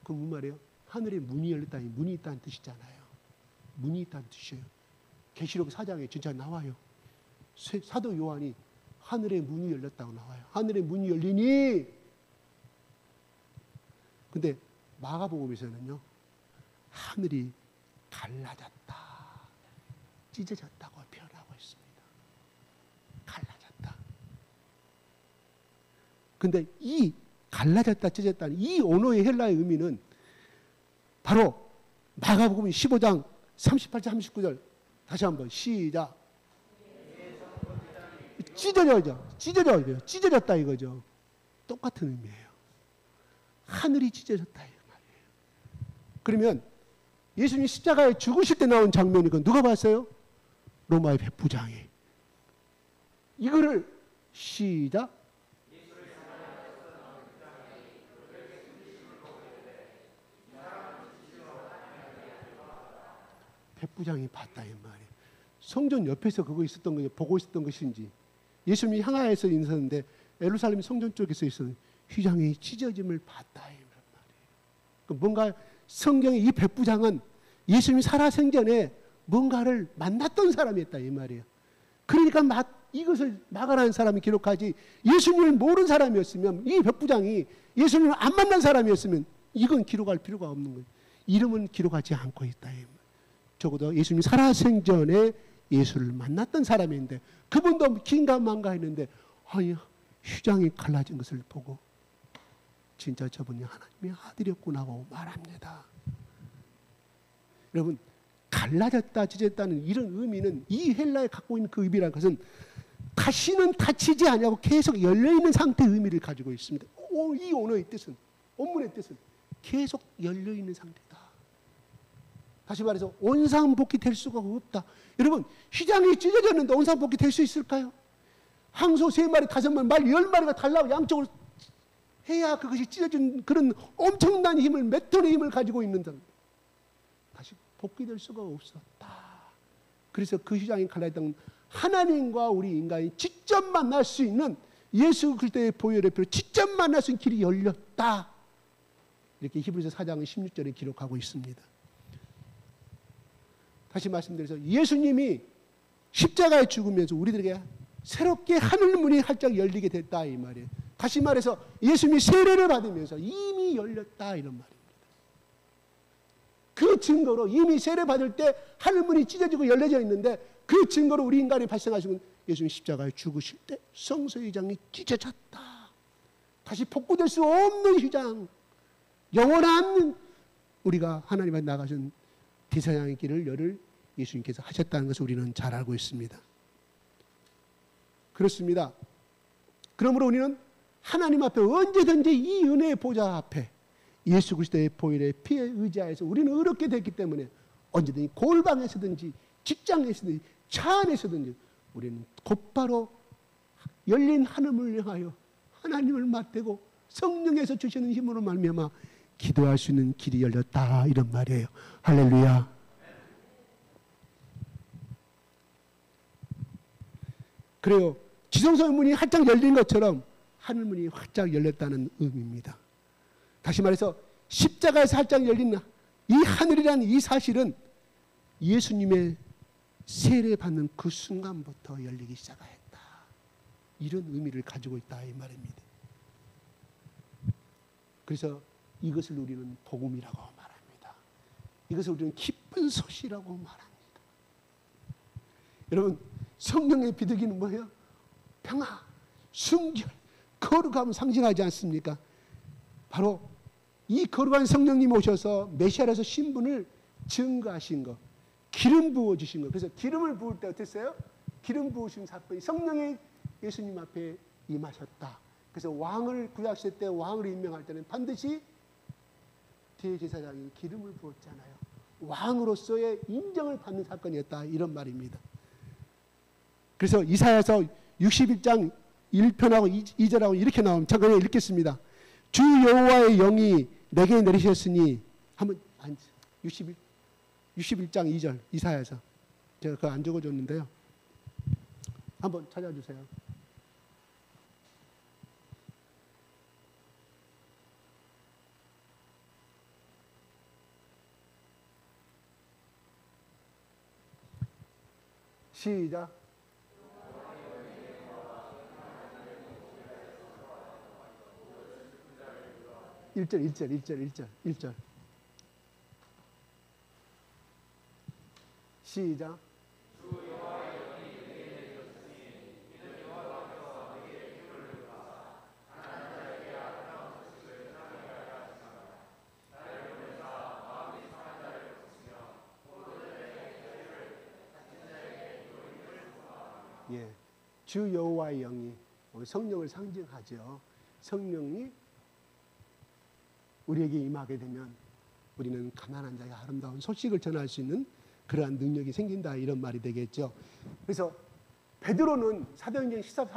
그 무슨 말이에요? 하늘에 문이 열렸다니 문이 있다는 뜻이잖아요. 문이 있다는 뜻이에요. 계시록 4장에 진짜 나와요. 사도 요한이 하늘에 문이 열렸다고 나와요. 하늘에 문이 열리니. 근데 마가복음에서는요, 하늘이 갈라졌다, 찢어졌다고 표현하고 있습니다. 갈라졌다. 근데 이 갈라졌다, 찢어졌다는 이 언어의 헬라의 의미는 바로 마가복음 15장 38절 39절 다시 한번 시작. 찢어졌다 이거죠. 똑같은 의미예요. 하늘이 찢어졌다 이 말이에요. 그러면 예수님 십자가에 죽으실 때 나온 장면이 그 누가 봤어요? 로마의 백부장이. 이거를 시작. 백부장이 봤다 이 말이에요. 성전 옆에서 그거 있었던 거지 보고 있었던 것인지, 예수님이 향하에서 있었는데 예루살렘 성전 쪽에서 있었는데 휘장이 찢어짐을 봤다 이 말이에요. 뭔가 성경의 이 백부장은 예수님이 살아생전에 뭔가를 만났던 사람이었다 이 말이에요. 그러니까 이것을 마가라는 사람이 기록하지, 예수님을 모르는 사람이었으면, 이 백부장이 예수님을 안 만난 사람이었으면 이건 기록할 필요가 없는 거예요. 이름은 기록하지 않고 있다 이 말이에요. 적어도 예수님이 살아생전에 예수를 만났던 사람인데 그분도 긴가만가 했는데 아니 휘장이 갈라진 것을 보고 진짜 저분이 하나님의 아들이었구나 하고 말합니다. 여러분, 갈라졌다 찢어졌다는 이런 의미는 이 헬라에 갖고 있는 그 의미라는 것은 다시는 닫히지 않냐고 계속 열려있는 상태의 의미를 가지고 있습니다. 이 언어의 뜻은, 원문의 뜻은 계속 열려있는 상태다. 다시 말해서 온상복귀 될 수가 없다. 여러분, 휘장이 찢어졌는데 온상복귀 될 수 있을까요? 황소 3마리, 5마리, 말 10마리가 달라고 양쪽을 해야 그것이 찢어진 그런 엄청난 힘을, 몇 톤의 힘을 가지고 있는 등 다시 복귀될 수가 없었다. 그래서 그 휘장이 갈라졌던 하나님과 우리 인간이 직접 만날 수 있는 예수 그리스도의 보혈의 피로 직접 만날 수 있는 길이 열렸다. 이렇게 히브리서 4장 16절에 기록하고 있습니다. 다시 말씀드려서 예수님이 십자가에 죽으면서 우리들에게 새롭게 하늘문이 활짝 열리게 됐다 이 말이에요. 다시 말해서 예수님이 세례를 받으면서 이미 열렸다 이런 말입니다. 그 증거로 이미 세례 받을 때 하늘문이 찢어지고 열려져 있는데 그 증거로 우리 인간이 발생하신 예수님 십자가에 죽으실 때 성소의 휘장이 찢어졌다. 다시 복구될 수 없는 휘장, 영원한 우리가 하나님 앞에 나가신 대사장의 길을 열을 예수님께서 하셨다는 것을 우리는 잘 알고 있습니다. 그렇습니다. 그러므로 우리는 하나님 앞에 언제든지 이 은혜의 보좌 앞에 예수 그리스도의 보혈의 피에 의지하여서 우리는 의롭게 됐기 때문에 언제든지 골방에서든지 직장에서든지 차 안에서든지 우리는 곧바로 열린 하늘을 향하여 하나님을 맞대고 성령에서 주시는 힘으로 말미암아 기도할 수 있는 길이 열렸다 이런 말이에요. 할렐루야. 그래요. 지성소의 문이 활짝 열린 것처럼 하늘문이 활짝 열렸다는 의미입니다. 다시 말해서 십자가에서 활짝 열린 이 하늘이라는 이 사실은 예수님의 세례받는 그 순간부터 열리기 시작했다. 이런 의미를 가지고 있다 이 말입니다. 그래서 이것을 우리는 복음이라고 말합니다. 이것을 우리는 기쁜 소식이라고 말합니다. 여러분, 성령의 비둘기는 뭐예요? 평화, 순결, 거룩함을 상징하지 않습니까? 바로 이 거룩한 성령님 오셔서 메시아라서 신분을 증거하신 것, 기름 부어주신 것. 그래서 기름을 부을 때 어땠어요? 기름 부으신 사건이 성령의 예수님 앞에 임하셨다. 그래서 왕을 구약시대 때 왕을 임명할 때는 반드시 대제사장이 기름을 부었잖아요. 왕으로서의 인정을 받는 사건이었다 이런 말입니다. 그래서 이사야서 61장 1편하고 2절하고 이렇게 나오면 잠깐 읽겠습니다. 주 여호와의 영이 내게 내리셨으니 한번 61장 2절 이사야서 제가 그거 안 적어줬는데요. 한번 찾아주세요. 시작. 일절 시작. 예, 주 여호와의 영이 성령을 상징하죠. 성령이 우리에게 임하게 되면 우리는 가난한 자에게 아름다운 소식을 전할 수 있는 그러한 능력이 생긴다 이런 말이 되겠죠. 그래서 베드로는 사도행전 10장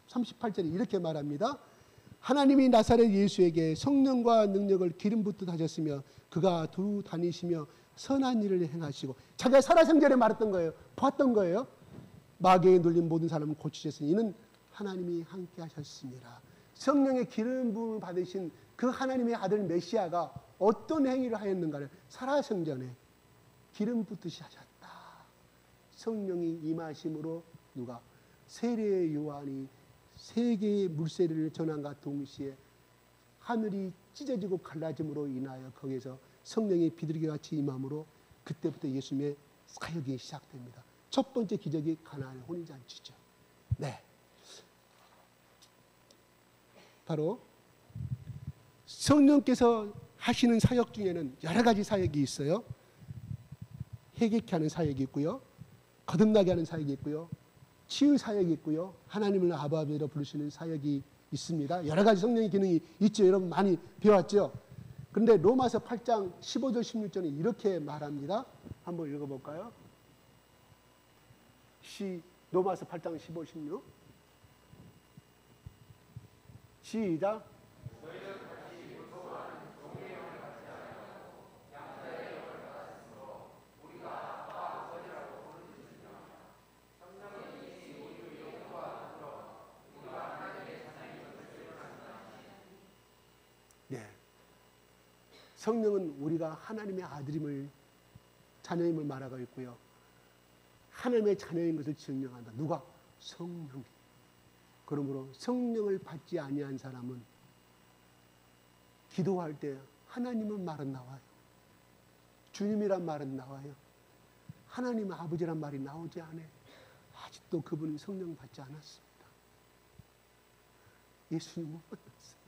38절에 이렇게 말합니다. 하나님이 나사렛 예수에게 성령과 능력을 기름 붓듯 하셨으며 그가 두루 다니시며 선한 일을 행하시고 자기가 살아생전에 말했던 거예요. 보았던 거예요. 마귀에 눌린 모든 사람을 고치셨으니 이는 하나님이 함께 하셨습니다. 성령의 기름 부음을 받으신 그 하나님의 아들 메시아가 어떤 행위를 하였는가를 살아생전에 기름 붓듯이 하셨다. 성령이 임하심으로 누가 세례의 요한이 세 개의 물세례를 전함과 동시에 하늘이 찢어지고 갈라짐으로 인하여 거기에서 성령의 비둘기같이 임함으로 그때부터 예수님의 사역이 시작됩니다. 첫 번째 기적이 가나안의 혼인잔치죠. 네, 바로 성령께서 하시는 사역 중에는 여러 가지 사역이 있어요. 회개케 하는 사역이 있고요. 거듭나게 하는 사역이 있고요. 치유 사역이 있고요. 하나님을 아버지로 부르시는 사역이 있습니다. 여러 가지 성령의 기능이 있죠. 여러분 많이 배웠죠. 그런데 로마서 8장 15절 16절은 이렇게 말합니다. 한번 읽어볼까요? 로마서 8장 15, 16 시작. 네. 성령은 우리가 하나님의 아들임을, 자녀임을 말하고 있고요. 하나님의 자녀인 것을 증명한다. 누가? 성령이. 그러므로 성령을 받지 아니한 사람은 기도할 때 하나님은 말은 나와요. 주님이란 말은 나와요. 하나님 아버지란 말이 나오지 않아요. 아직도 그분은 성령 받지 않았습니다. 예수님은 만났어요.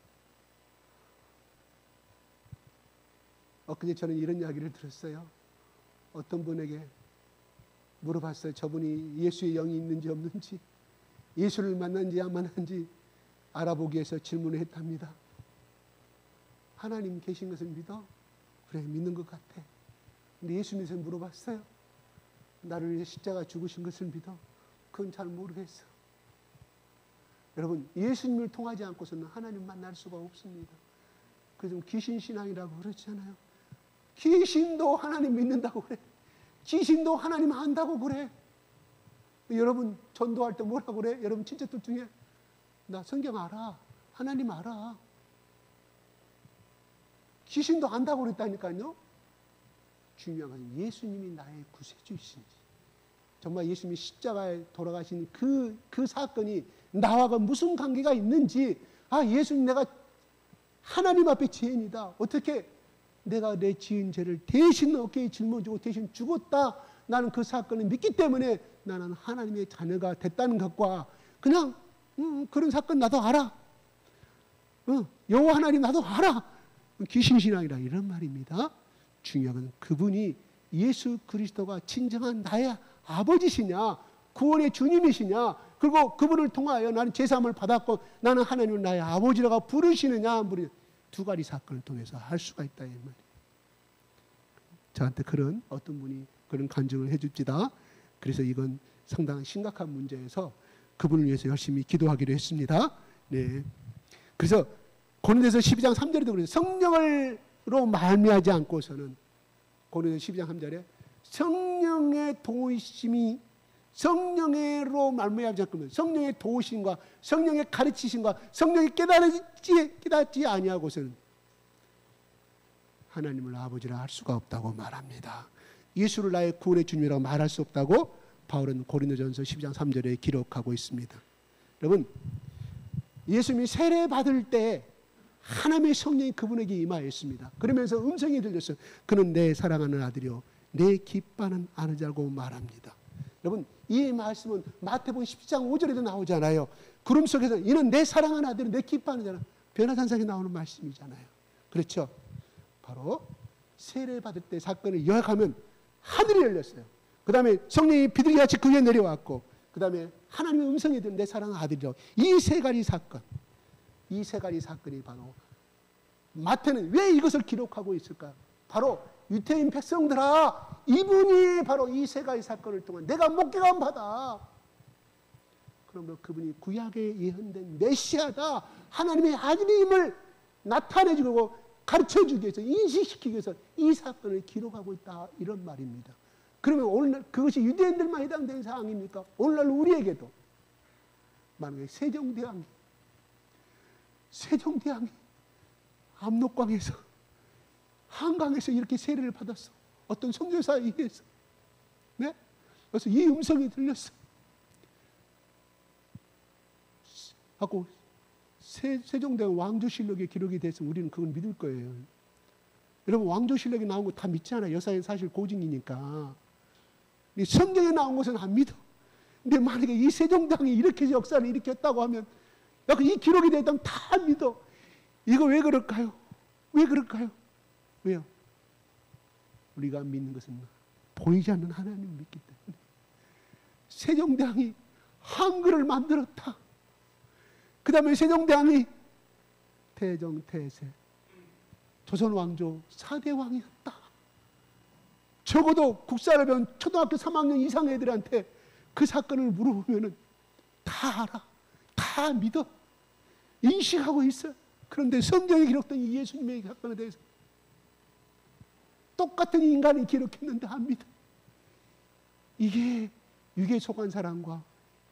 엊그제 저는 이런 이야기를 들었어요. 어떤 분에게 물어봤어요. 저분이 예수의 영이 있는지 없는지, 예수를 만난지 안 만난지 알아보기 위해서 질문을 했답니다. 하나님 계신 것을 믿어? 그래, 믿는 것 같아. 근데 예수님에서 물어봤어요. 나를 위해 십자가 죽으신 것을 믿어? 그건 잘 모르겠어. 여러분, 예수님을 통하지 않고서는 하나님 만날 수가 없습니다. 그래서 귀신신앙이라고 그러잖아요. 귀신도 하나님 믿는다고 그래. 귀신도 하나님 안다고 그래. 여러분 전도할 때 뭐라고 그래? 여러분 친척들 중에 나 성경 알아. 하나님 알아. 귀신도 안다고 그랬다니까요. 중요한 건 예수님이 나의 구세주이신지, 정말 예수님이 십자가에 돌아가신 그 사건이 나와 무슨 관계가 있는지, 아, 예수님 내가 하나님 앞에 죄인이다. 어떻게 내가 내 지은 죄를 대신 어깨에 짊어지고 대신 죽었다. 나는 그 사건을 믿기 때문에 나는 하나님의 자녀가 됐다는 것과 그냥 그런 사건 나도 알아. 여호와 하나님 나도 알아. 귀신신앙이라 이런 말입니다. 중요한 건 그분이 예수 그리스도가 진정한 나의 아버지시냐, 구원의 주님이시냐, 그리고 그분을 통하여 나는 제사함을 받았고 나는 하나님을 나의 아버지라고 부르시느냐, 두 가지 사건을 통해서 할 수가 있다 이 말이에요. 저한테 그런 어떤 분이 그런 간증을 해줍니다. 그래서 이건 상당히 심각한 문제여서 그분을 위해서 열심히 기도하기로 했습니다. 네. 그래서 고린도서 12장 3절에도 그래요. 성령으로 말미하지 않고서는, 고린도서 12장 3절에 성령의 도우심이, 성령으로 말미암지 않고는 성령의 도우심과 성령의 가르치심과 성령이 깨닫지 아니하고서는 하나님을 아버지라 할 수가 없다고 말합니다. 예수를 나의 구원의 주님이라고 말할 수 없다고 바울은 고린도전서 12장 3절에 기록하고 있습니다. 여러분, 예수님이 세례 받을 때 하나님의 성령이 그분에게 임하였습니다. 그러면서 음성이 들렸어요. 그는 내 사랑하는 아들이요 내 기뻐하는 아들이라고 말합니다. 여러분, 이 말씀은 마태복음 10장 5절에도 나오잖아요. 구름 속에서 이는 내 사랑하는 아들은 내 기뻐하는 자라. 변화산상에 나오는 말씀이잖아요. 그렇죠? 바로 세례 받을 때 사건을 요약하면 하늘이 열렸어요. 그 다음에 성령이 비둘기같이 그 위에 내려왔고, 그 다음에 하나님의 음성이 들은 내 사랑하는 아들이라고. 이 세 가지 사건, 이 세 가지 사건이 바로 마태는 왜 이것을 기록하고 있을까? 바로 유태인 백성들아, 이분이 바로 이 세 가지 사건을 통한 내가 목격한 바다. 그러므로 그분이 구약에 예언된 메시아다, 하나님의 아들임을 나타내주고 가르쳐주기 위해서, 인식시키기 위해서 이 사건을 기록하고 있다, 이런 말입니다. 그러면 오늘날 그것이 유대인들만 해당되는 사항입니까? 오늘날 우리에게도 만약에 세종대왕이 압록강에서, 한강에서 이렇게 세례를 받았어. 어떤 선교사에 의해서. 네? 그래서 이 음성이 들렸어. 하고 세종대왕 왕조실록에 기록이 돼서 우리는 그걸 믿을 거예요. 여러분, 왕조실록에 나온 거 다 믿지 않아요. 여사의 사실 고증이니까. 성경에 나온 것은 안 믿어. 근데 만약에 이 세종대왕이 이렇게 역사를 일으켰다고 하면, 이 기록이 됐다면 다 믿어. 이거 왜 그럴까요? 왜 그럴까요? 왜요? 우리가 믿는 것은 보이지 않는 하나님을 믿기 때문에. 세종대왕이 한글을 만들었다. 그 다음에 세종대왕이 태정태세 조선 왕조 4대 왕이었다. 적어도 국사를 배운 초등학교 3학년 이상 애들한테 그 사건을 물어보면은 다 알아. 다 믿어. 인식하고 있어요. 그런데 성경에 기록된 이 예수님의 사건에 대해서 똑같은 인간이 기록했는데 안 믿어. 이게 육에 속한 사람과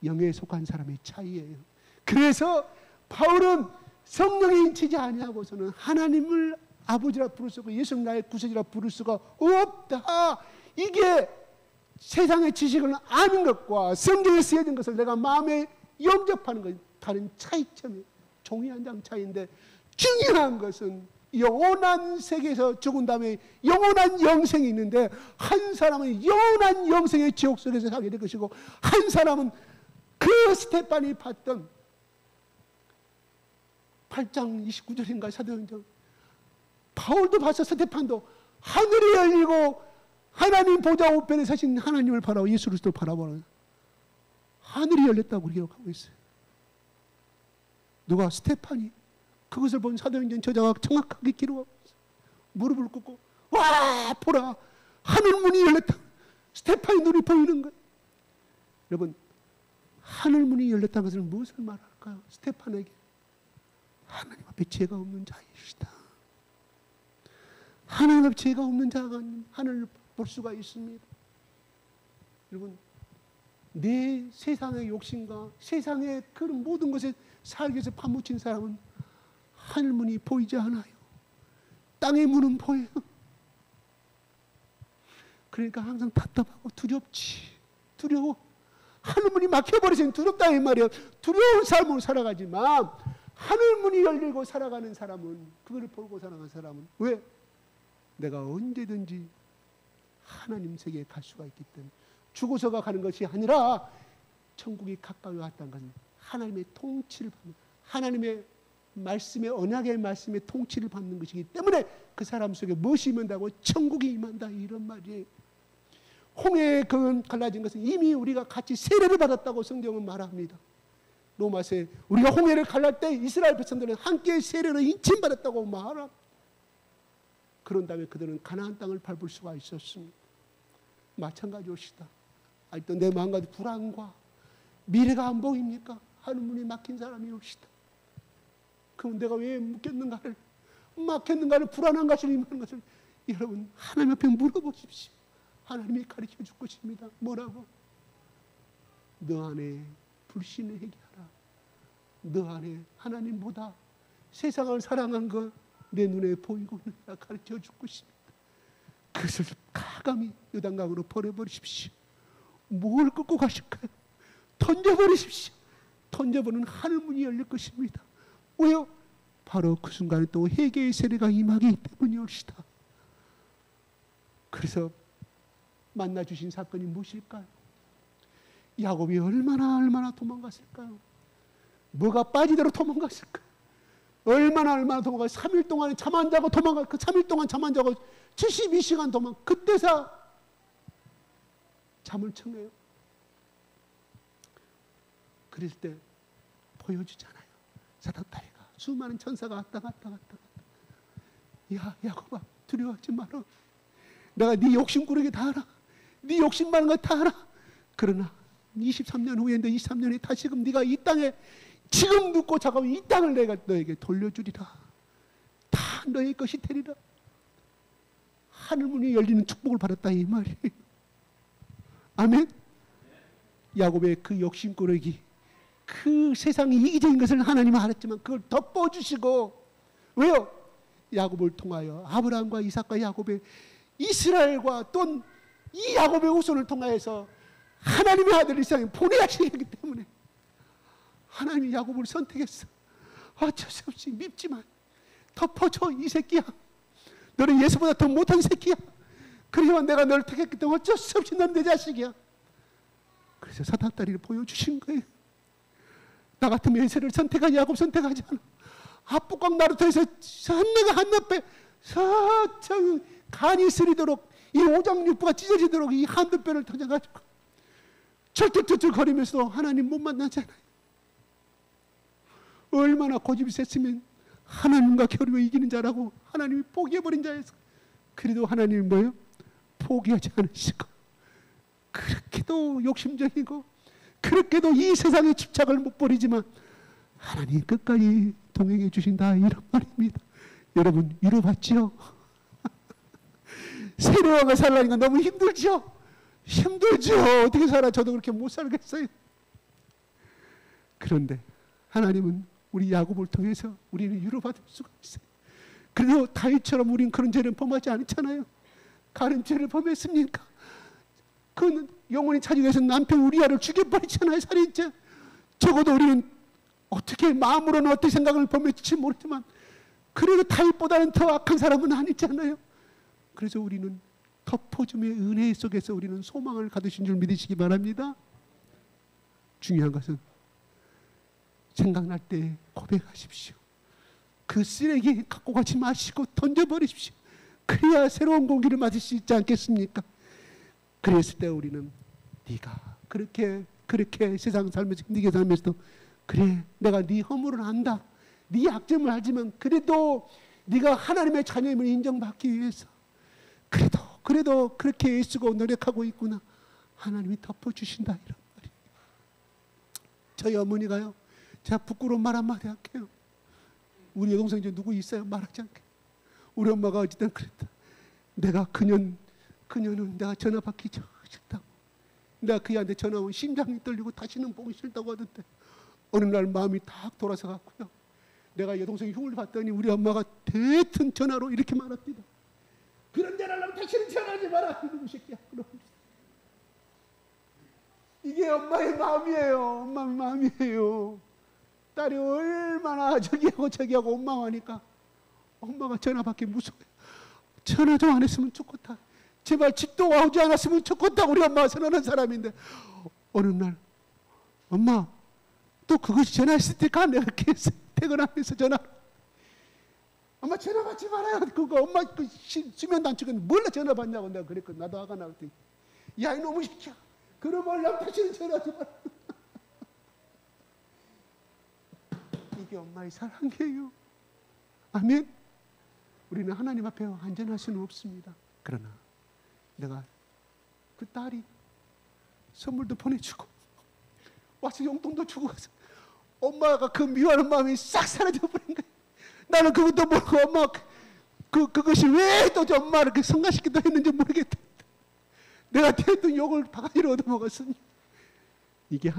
영에 속한 사람의 차이예요. 그래서 바울은 성령에 인치지 아니하고서는 하나님을 아버지라 부를 수가, 예수는 나의 구세주라 부를 수가 없다. 이게 세상의 지식을 아는 것과 성경에 쓰여진 것을 내가 마음에 영접하는 것, 다른 차이점이 종이 한 장 차이인데, 중요한 것은 영원한 세계에서 죽은 다음에 영원한 영생이 있는데, 한 사람은 영원한 영생의 지옥 속에서 살게 될 것이고, 한 사람은 그 스테판이 봤던 8장 29절인가 사도행전, 바울도 봤어. 스테판도 하늘이 열리고 하나님 보좌 우편에 서신 하나님을 바라보고 예수 그리스도를 바라보는 하늘이 열렸다고 기록하고 있어요. 누가? 스테판이. 그것을 본 사도행전 저자가 정확하게 기록하고 있어요. 무릎을 꿇고 와 보라 하늘 문이 열렸다. 스테판이 눈이 보이는 거예요. 여러분, 하늘 문이 열렸다는 것을 무엇을 말할까요? 스테판에게 하나님 앞에 죄가 없는 자이시다. 하나님 앞에 죄가 없는 자가 하늘을 볼 수가 있습니다. 여러분, 내 세상의 욕심과 세상의 그런 모든 것에 살기 위해서 파묻힌 사람은 하늘 문이 보이지 않아요. 땅의 문은 보여요. 그러니까 항상 답답하고 두렵지. 두려워. 하늘 문이 막혀버리면 두렵다 이 말이에요. 두려운 삶으로 살아가지만 하늘 문이 열리고 살아가는 사람은, 그걸 보고 살아가는 사람은, 왜? 내가 언제든지 하나님 세계에 갈 수가 있기 때문에. 죽어서가 가는 것이 아니라 천국이 가까이 왔다는 것은 하나님의 통치를 받는, 하나님의 말씀의 언약의 말씀의 통치를 받는 것이기 때문에 그 사람 속에 무엇이 임한다고? 천국이 임한다, 이런 말이에요. 홍해에 갈라진 것은 이미 우리가 같이 세례를 받았다고 성경은 말합니다. 로마서에 우리가 홍해를 갈랄 때 이스라엘 백성들은 함께 세례를 인침받았다고 말합니다. 그런 다음에 그들은 가나안 땅을 밟을 수가 있었습니다. 마찬가지입니다. 아직도 내 마음과 불안과 미래가 안 보입니까? 하늘 문이 막힌 사람이 옵시다. 그럼 내가 왜 막혔는가를 불안한 것을 임하는 것을 여러분 하나님 앞에 물어보십시오. 하나님이 가르쳐 줄 것입니다. 뭐라고? 너 안에 불신을 회개하라. 너 안에 하나님보다 세상을 사랑한 것 내 눈에 보이고 있느라 가르쳐 줄 것입니다. 그것을 가감히 요단강으로 버려버리십시오. 뭘 끌고 가실까요? 던져버리십시오. 던져버리는 하늘문이 열릴 것입니다. 왜요? 바로 그 순간에 또 회개의 세례가 임하기 때문이옵시다. 그래서 만나주신 사건이 무엇일까요? 야곱이 얼마나 도망갔을까요? 뭐가 빠지도록 도망갔을까요? 얼마나 도망가. 3일 동안에 잠 안 자고 도망가. 그 3일 동안 잠 안 자고 72시간 도망. 그때서 잠을 청해요. 그랬을 때 보여주잖아요. 사닥다리가 수많은 천사가 왔다 갔다. 야 야곱아, 두려워하지 마라. 내가 네 욕심꾸러기 다 알아. 네 욕심 많은 거 다 알아. 그러나 23년 후에인데 23년이 다시금 네가 이 땅에 지금 눕고 자고 이 땅을 내가 너에게 돌려주리라. 다 너의 것이 되리라. 하늘문이 열리는 축복을 받았다 이 말이에요. 아멘. 야곱의 그 욕심꾸러기, 그 세상의 이기적인 것을 하나님은 알았지만 그걸 덮어주시고, 왜요? 야곱을 통하여 아브라함과 이삭과 야곱의 이스라엘과 또 이 야곱의 후손을 통하여서 하나님의 아들 이삭을 보내야 하기 때문에 하나님이 야곱을 선택했어. 어쩔 수 없이 밉지만 덮어줘. 이 새끼야, 너는 예수보다 더 못한 새끼야. 그러지만 내가 너를 택했기 때문에 어쩔 수 없이 넌 내 자식이야. 그래서 사닥다리를 보여주신 거예요. 나 같으면 에세를 선택하지 야곱 선택하지 않아. 압북강 나루터에서 한내가 한나빼 서청 간이 쓰리도록 이 오장육부가 찢어지도록 이 한두뼈를 터져가지고 철쭉철쭉 거리면서 하나님 못 만나잖아요. 얼마나 고집이 셌으면 하나님과 겨루어 이기는 자라고 하나님이 포기해버린 자에서, 그래도 하나님은 뭐예요? 포기하지 않으시고, 그렇게도 욕심적이고 그렇게도 이 세상의 집착을 못 버리지만 하나님 끝까지 동행해 주신다, 이런 말입니다. 여러분 위로받지요? 세례왕을 살라니까 너무 힘들죠? 힘들죠. 어떻게 살아? 저도 그렇게 못 살겠어요. 그런데 하나님은 우리 야곱을 통해서 우리는 위로받을 수가 있어요. 그래도 다윗처럼 우리는 그런 죄를 범하지 않잖아요. 가는 죄를 범했습니까? 그 영혼이 찾기 위해서 남편 우리아를 죽여버리잖아요, 살인죄. 적어도 우리는 어떻게 마음으로는 어떻게 생각을 범했을지 모르지만 그래도 다윗보다는 더 악한 사람은 아니잖아요. 그래서 우리는 덮어줌의 은혜 속에서 우리는 소망을 가두신 줄 믿으시기 바랍니다. 중요한 것은 생각날 때 고백하십시오. 그 쓰레기 갖고 가지 마시고 던져버리십시오. 그래야 새로운 공기를 맞을 수 있지 않겠습니까? 그랬을 때 우리는 네가 그렇게 세상 살면서 힘들게 살면서도 그래, 내가 네 허물을 안다, 네 약점을 알지만 그래도 네가 하나님의 자녀임을 인정받기 위해서 그래도 그렇게 애쓰고 노력하고 있구나, 하나님이 덮어주신다, 이런 말이에요. 저희 어머니가요, 제가 부끄러운 말 한마디 할게요. 우리 여동생 중 누구 있어요? 말하지 않게. 우리 엄마가 어쨌든 그랬다. 내가 그년은 내가 전화 받기 싫다고, 내가 그애한테 전화 오면 심장이 떨리고 다시는 보기 싫다고 하던데 어느 날 마음이 딱 돌아서 갔고요. 내가 여동생 흉을 봤더니 우리 엄마가 대튼 전화로 이렇게 말합니다. 그런 전화를 하면 다시는 전화하지 마라, 이놈 새끼야. 이게 엄마의 마음이에요. 엄마의 마음이에요. 딸이 얼마나 저기하고 원망하니까 엄마가 전화 받기 무서워요. 전화 좀 안 했으면 좋겠다, 제발 집도 오지 않았으면 좋겠다, 우리 엄마가 선언한 사람인데 어느 날 엄마 또 그것이 전화했을 때가 내가 계속 퇴근하면서 전화, 엄마 전화 받지 말아요. 그거 엄마 그 수면 단축은 몰라 전화 받냐고 내가 그랬거든. 나도 화가 나거든. 야 이놈의 새끼야, 그런 말 하면 다시는 전화하지 마라. 이게 엄마의 사랑이에요. 아멘. 우리는 하나님 앞에 안전할 수는 없습니다. 그러나 내가 그 딸이 선물도 보내주고 와서 용돈도 주고 가서 엄마가 그 미워하는 마음이 싹 사라져버린 거예요. 나는 그것도 모르고 엄마 그것이 왜 또 엄마를 그렇게 성가시키도 했는지 모르겠다. 내가 대했던 욕을 바가지로 얻어먹었으니 이게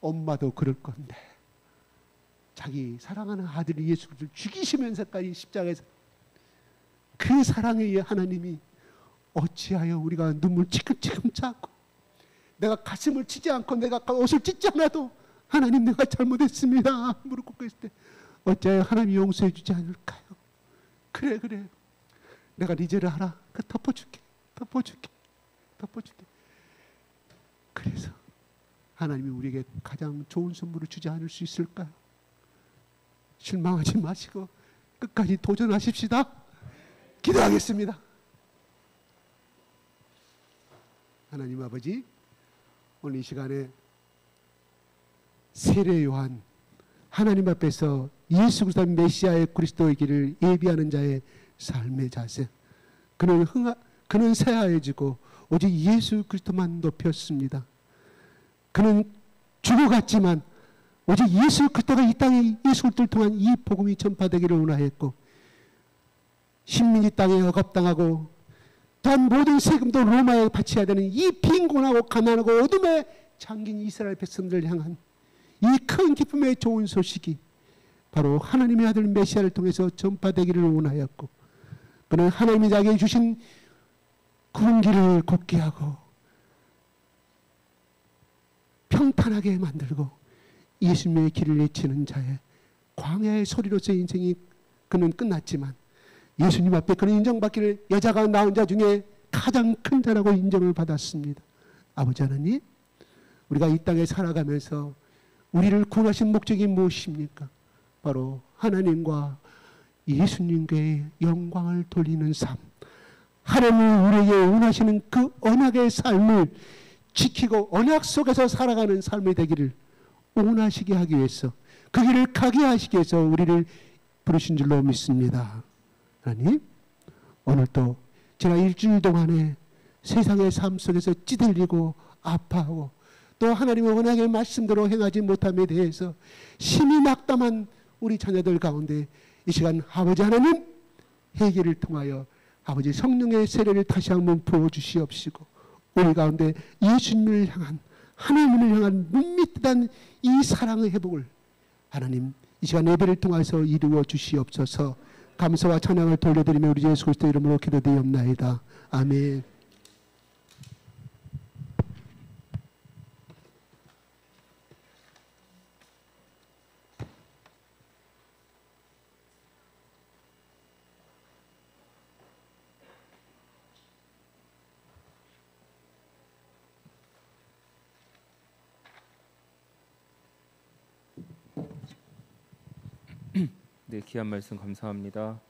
엄마도 그럴 건데 자기 사랑하는 아들 예수 그리스도를 죽이시면서까지 십자가에서 그 사랑에 의해 하나님이 어찌하여 우리가 눈물 지금지금 참고 내가 가슴을 치지 않고 내가 옷을 찢지 않아도 하나님 내가 잘못했습니다 무릎 꿇고 있을 때 어찌하여 하나님이 용서해 주지 않을까요? 그래 내가 네 죄를 알아. 덮어줄게. 그래서 하나님이 우리에게 가장 좋은 선물을 주지 않을 수 있을까요? 실망하지 마시고 끝까지 도전하십시다. 기도하겠습니다. 하나님 아버지, 오늘 이 시간에 세례 요한, 하나님 앞에서 예수 그리스도 메시아의 그리스도의 길을 예비하는 자의 삶의 자세, 그는 새하얘지고 오직 예수 그리스도만 높였습니다. 그는 죽어갔지만 오직 예수 그리스도가 이 땅에 예수 그리스도를 통한 이 복음이 전파되기를 원하였고, 식민지 땅에 억압당하고 또한 모든 세금도 로마에 바쳐야 되는 이 빈곤하고 가난하고 어둠에 잠긴 이스라엘 백성들을 향한 이 큰 기쁨의 좋은 소식이 바로 하나님의 아들 메시아를 통해서 전파되기를 원하였고, 그는 하나님이 자기에게 주신 구른 길을 걷게 하고 평탄하게 만들고 예수님의 길을 외치는 자의 광야의 소리로서의 인생이 그는 끝났지만 예수님 앞에 그는 인정받기를 여자가 낳은 자 중에 가장 큰 자라고 인정을 받았습니다. 아버지 하나님, 우리가 이 땅에 살아가면서 우리를 구원하신 목적이 무엇입니까? 바로 하나님과 예수님께 영광을 돌리는 삶, 하나님이 우리에게 원하시는 그 언약의 삶을 지키고 언약 속에서 살아가는 삶이 되기를 원하시게 하기 위해서, 그 길을 가게 하시기 위해서 우리를 부르신 줄로 믿습니다. 하나님, 오늘도 제가 일주일 동안에 세상의 삶 속에서 찌들리고 아파하고 또 하나님의 원하게 말씀대로 행하지 못함에 대해서 심히 낙담한 우리 자녀들 가운데 이 시간 아버지 하나님 회개를 통하여 아버지 성령의 세례를 다시 한번 부어주시옵시고 우리 가운데 예수님을 향한 하나님을 향한 밋밋한 이 사랑의 회복을 하나님 이 시간 예배를 통해서 이루어 주시옵소서. 감사와 찬양을 돌려드리며 우리 예수 그리스도 이름으로 기도드리옵나이다. 아멘. 네, 귀한 말씀 감사합니다.